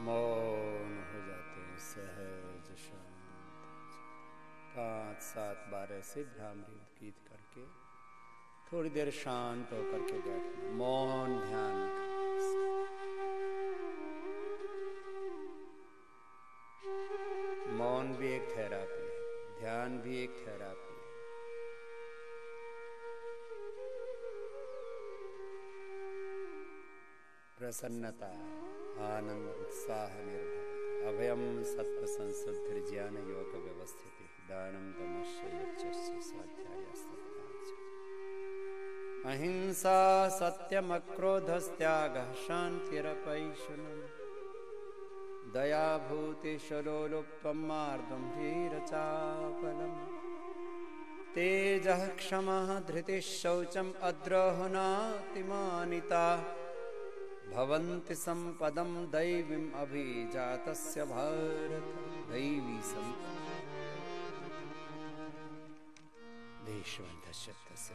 मौन हो जाते हैं, सहज शांत। 5-7 बार ऐसे भ्रामरी उद्गीत करके थोड़ी देर शांत होकर के बैठना, मौन ध्यान। मौन भी एक थेरापी है, ध्यान भी एक थेरापी है। प्रसन्नता, आनंद, उत्साह, निर्भय, अभयम सत्व संसुद्धि ज्ञान योग व्यवस्थिति, दानम दमश्च यज्ञस्य स्वाध्यायस्तथा। अहिंसा सत्यम अक्रोधस्त्यागः शान्तिरपैशुनम्, दया भूति शलोलुप्त्वं मार्दं ह्रीरचापलम्, तेजः क्षमः धृतिः शौचम् अद्रोहणातिमानिता, भवन्ति संपदं दैवीम् अभिजातस्य भारत। दैवी संपद देशवन्तस्य तस्य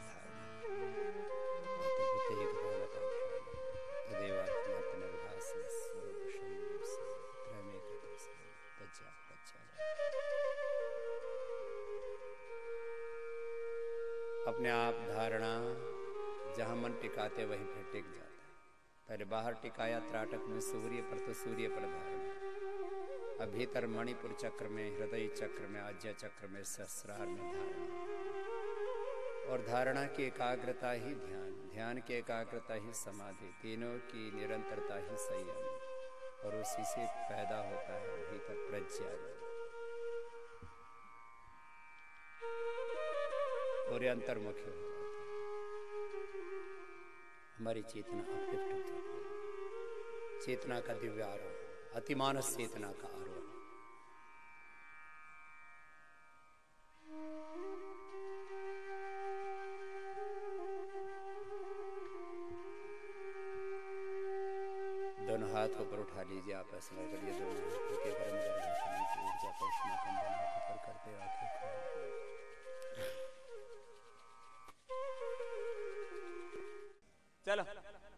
अपने आप धारणा, जहां मन टिकाते वहीं फिर टिक जाता। पहले बाहर टिकाया त्राटक में सूर्य पर, तो सूर्य पर धारणा। अब भीतर मणिपुर चक्र में, हृदय चक्र में, आज्ञा चक्र में, सहस्रार में धारणा। और धारणा की एकाग्रता ही ध्यान, ध्यान की एकाग्रता ही समाधि, तीनों की निरंतरता ही संयम। और उसी से पैदा होता है भीतर प्रज्ञा, और ये अंतर्मुखी हो जाता है। हमारी चेतना अपलिफ्ट हो जाती है, चेतना का दिव्य आरोहण, अतिमानस चेतना का आरोहण। दोनों हाथ ऊपर उठा लीजिए, आप ऐसा करिए, दोनों हाथों के गर्म गर्म की ऊर्जा को उष्मा कंपन ऊपर करते आंखें खोल। चलो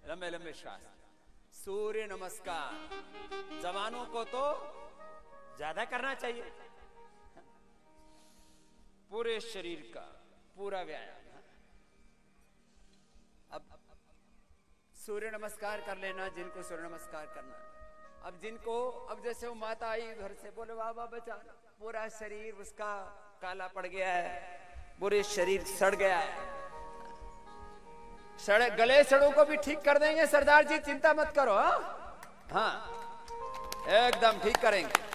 लंबे लंबे श्वास। सूर्य नमस्कार जवानों को तो ज्यादा करना चाहिए, पूरे शरीर का पूरा व्यायाम। अब सूर्य नमस्कार कर लेना जिनको सूर्य नमस्कार करना। अब जिनको, अब जैसे वो माता आई घर से, बोले बाबा बचा, पूरा शरीर उसका काला पड़ गया है, पूरे शरीर सड़ गया है, गले सड़ों को भी ठीक कर देंगे सरदार जी, चिंता मत करो। हाँ, एकदम ठीक करेंगे।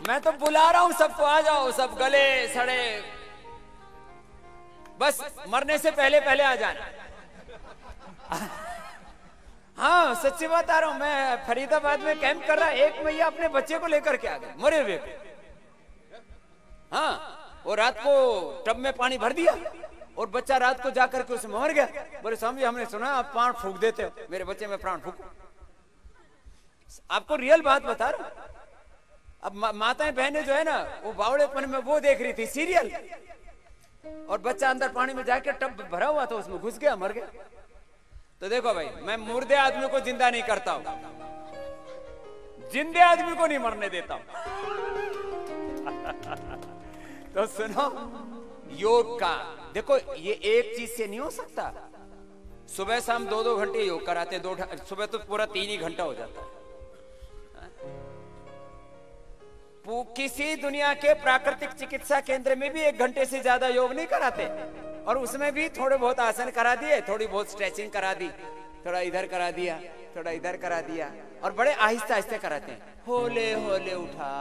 मैं तो बुला रहा हूं सबको, आ जाओ सब, गले सड़े, बस मरने से पहले पहले आ जाना। हाँ सच्ची बात आ रहा हूं, मैं फरीदाबाद में कैंप कर रहा, एक मैया अपने बच्चे को लेकर के आ गए, मरे हुए को। हाँ, वो रात को टब में पानी भर दिया और बच्चा रात को जाकर के उसमें मर गया। बोले स्वामी हमने सुना आप प्राण फूंक देते हो, मेरे बच्चे में प्राण फूंको। आपको रियल बात बता रहा हूं। अब माताएं बहनें जो है ना, वो बावड़ेपन में वो देख रही थी सीरियल, और बच्चा अंदर पानी में जाकर टब भरा हुआ था, उसमें घुस गया, मर गया। तो देखो भाई, मैं मुर्दे आदमी को जिंदा नहीं करता हूं, जिंदे आदमी को नहीं मरने देता हूं। तो सुनो, योग का देखो, ये एक चीज से नहीं हो सकता। सुबह शाम 2-2 घंटे योग कराते, सुबह तो पूरा 3 ही घंटा हो जाता है। किसी दुनिया के प्राकृतिक चिकित्सा केंद्र में भी 1 घंटे से ज्यादा योग नहीं कराते, और उसमें भी थोड़े बहुत आसन करा दिए, थोड़ी बहुत स्ट्रेचिंग करा दी, थोड़ा इधर करा दिया, थोड़ा इधर करा दिया, और बड़े आहिस्ते आहिस्ते कराते हैं। होले होले उठा,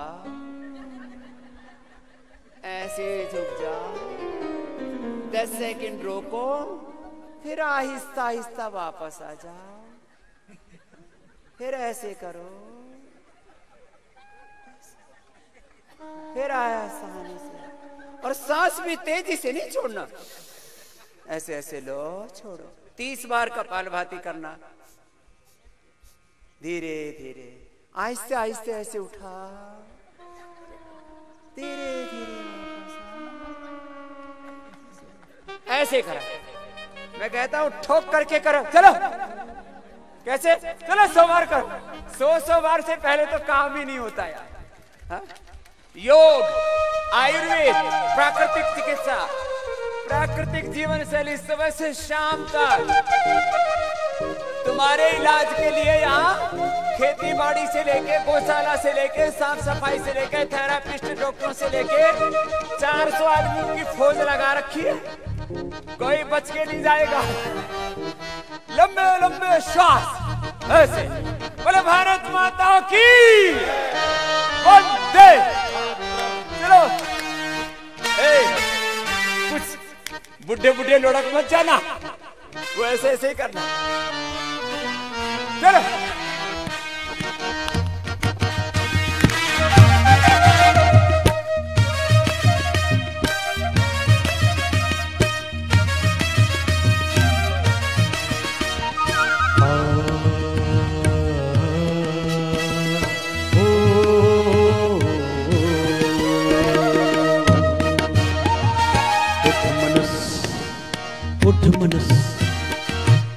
ऐसे झुक जाओ, 10 सेकंड रोको, फिर आहिस्ता आहिस्ता वापस आ जाओ, फिर ऐसे करो, फिर आया आसानी से, और सांस भी तेजी से नहीं छोड़ना, ऐसे ऐसे लो, छोड़ो। 30 बार कपालभाति करना, धीरे धीरे, आहिस्ते आहिस्ते ऐसे उठा, धीरे धीरे ऐसे करा। मैं कहता हूं ठोक करके करो, चलो। कैसे? चलो 100 बार करो। 100 बार से पहले तो काम ही नहीं होता यार। हा? योग, आयुर्वेद, प्राकृतिक चिकित्सा, प्राकृतिक जीवन शैली, सुबह से शाम तक तुम्हारे इलाज के लिए यहाँ खेती बाड़ी से लेके, गौशाला से लेके, साफ सफाई से लेके, थेरापिस्ट डॉक्टरों से लेके 400 आदमियों की फौज लगा रखी है, कोई बच के नहीं जाएगा। लंबे लंबे श्वास ऐसे, बोले भारत माता की वंदे। चलो, कुछ बुढ़े बुढ़े लुढ़क मत जाना, वो ऐसे ऐसे ही करना। चलो,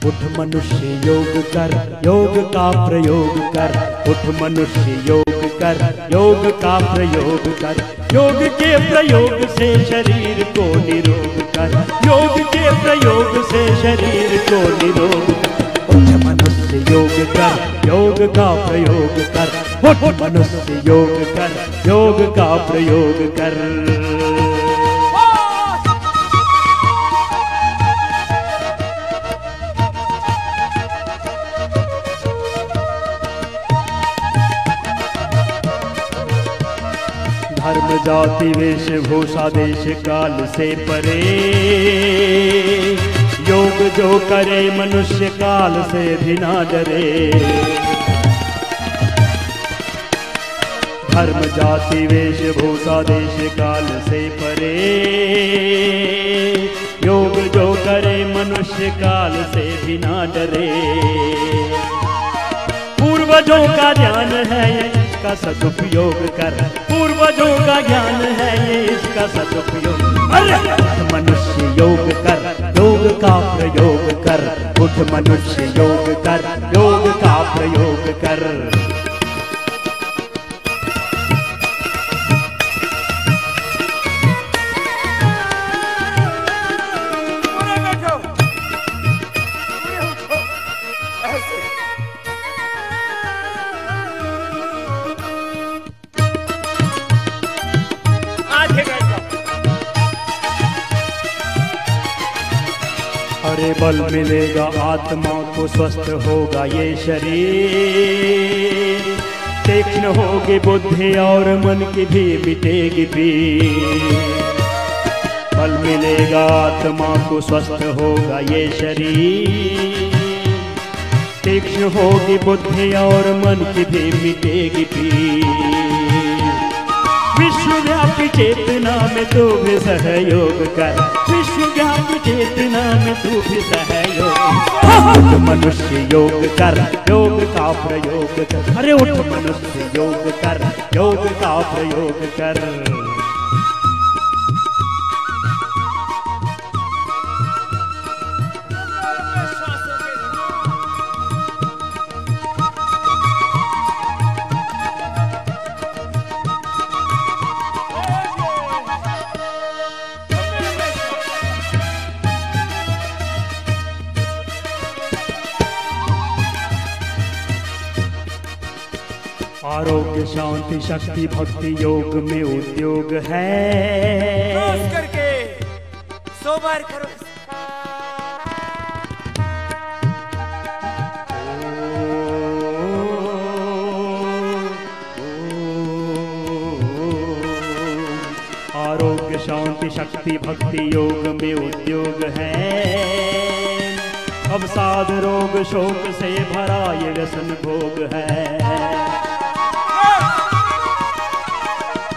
उठ मनुष्य योग कर, योग का प्रयोग कर, उठ मनुष्य योग कर, योग का प्रयोग कर, योग के प्रयोग से शरीर को निरोग कर, योग के प्रयोग से शरीर को निरोग कर। उठ मनुष्य योग कर, योग का प्रयोग कर, उठ मनुष्य योग कर, योग का प्रयोग कर। धर्म जाति वेशभूषा देश काल से परे, योग जो करे मनुष्य काल से भी ना डरे। धर्म जाति वेशभूषा देश काल से परे, योग जो करे मनुष्य काल से भी ना डरे। पूर्वजों का ज्ञान है ये, इसका सदुपयोग कर, पूर्वजों का ज्ञान है ये, इसका सदुपयोग। उठ मनुष्य योग कर, योग का प्रयोग कर, उठ मनुष्य योग कर, योग का प्रयोग कर। अरे बल मिलेगा आत्मा को, स्वस्थ होगा ये शरीर, तीक्ष्ण होगी बुद्धि और मन की भी मिटेगी पीर। बल मिलेगा आत्मा को, स्वस्थ होगा ये शरीर, तीक्ष्ण होगी बुद्धि और मन की भी मिटेगी पीर। विश्वव्यापी चेतना में तू भी सहयोग कर, विश्वव्यापी चेतना में तू भी सहयोग। उठ मनुष्य योग कर, योग का प्रयोग कर। अरे उठ मनुष्य योग कर, योग का प्रयोग कर। आरोग्य शांति शक्ति भक्ति योग में उद्योग है। करके 100 बार करो। आरोग्य शांति शक्ति भक्ति योग में उद्योग है। अब साध रोग शोक से भरा ये व्यसन भोग है।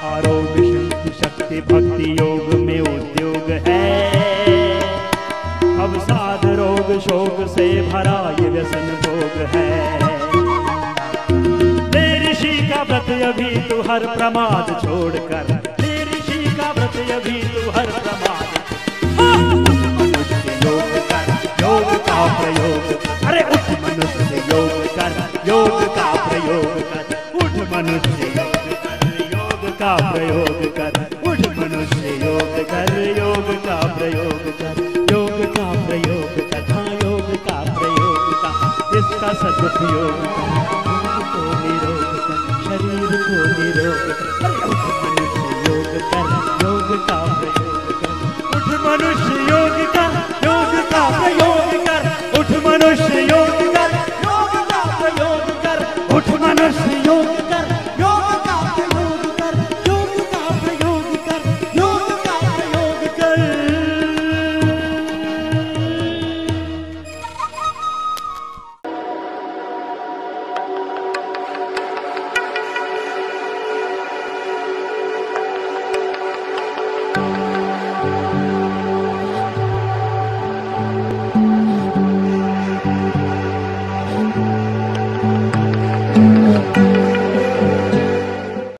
आरोग्य शक्ति भक्ति योग में उद्योग है। अब साध रोग शोक से भरा ये व्यसन भोग है। ले ऋषि का व्रत अभी तू हर प्रमाद छोड़कर, ले ऋषि का व्रत अभी तू हर प्रमाद। मनुष्य योग कर, योग का प्रयोग। अरे उठ मनुष्य योग कर, योग का प्रयोग कर। उठ मनुष्य का प्रयोग कर, उठ मनुष्य योग कर, योग का प्रयोग कर, योग का प्रयोग कर। हाँ योग का प्रयोग कर, इसका सदुपयोग कर, मन को निरोग कर, शरीर को निरोग कर। उठ मनुष्य योग कर, योग का प्रयोग कर। उठ मनुष्य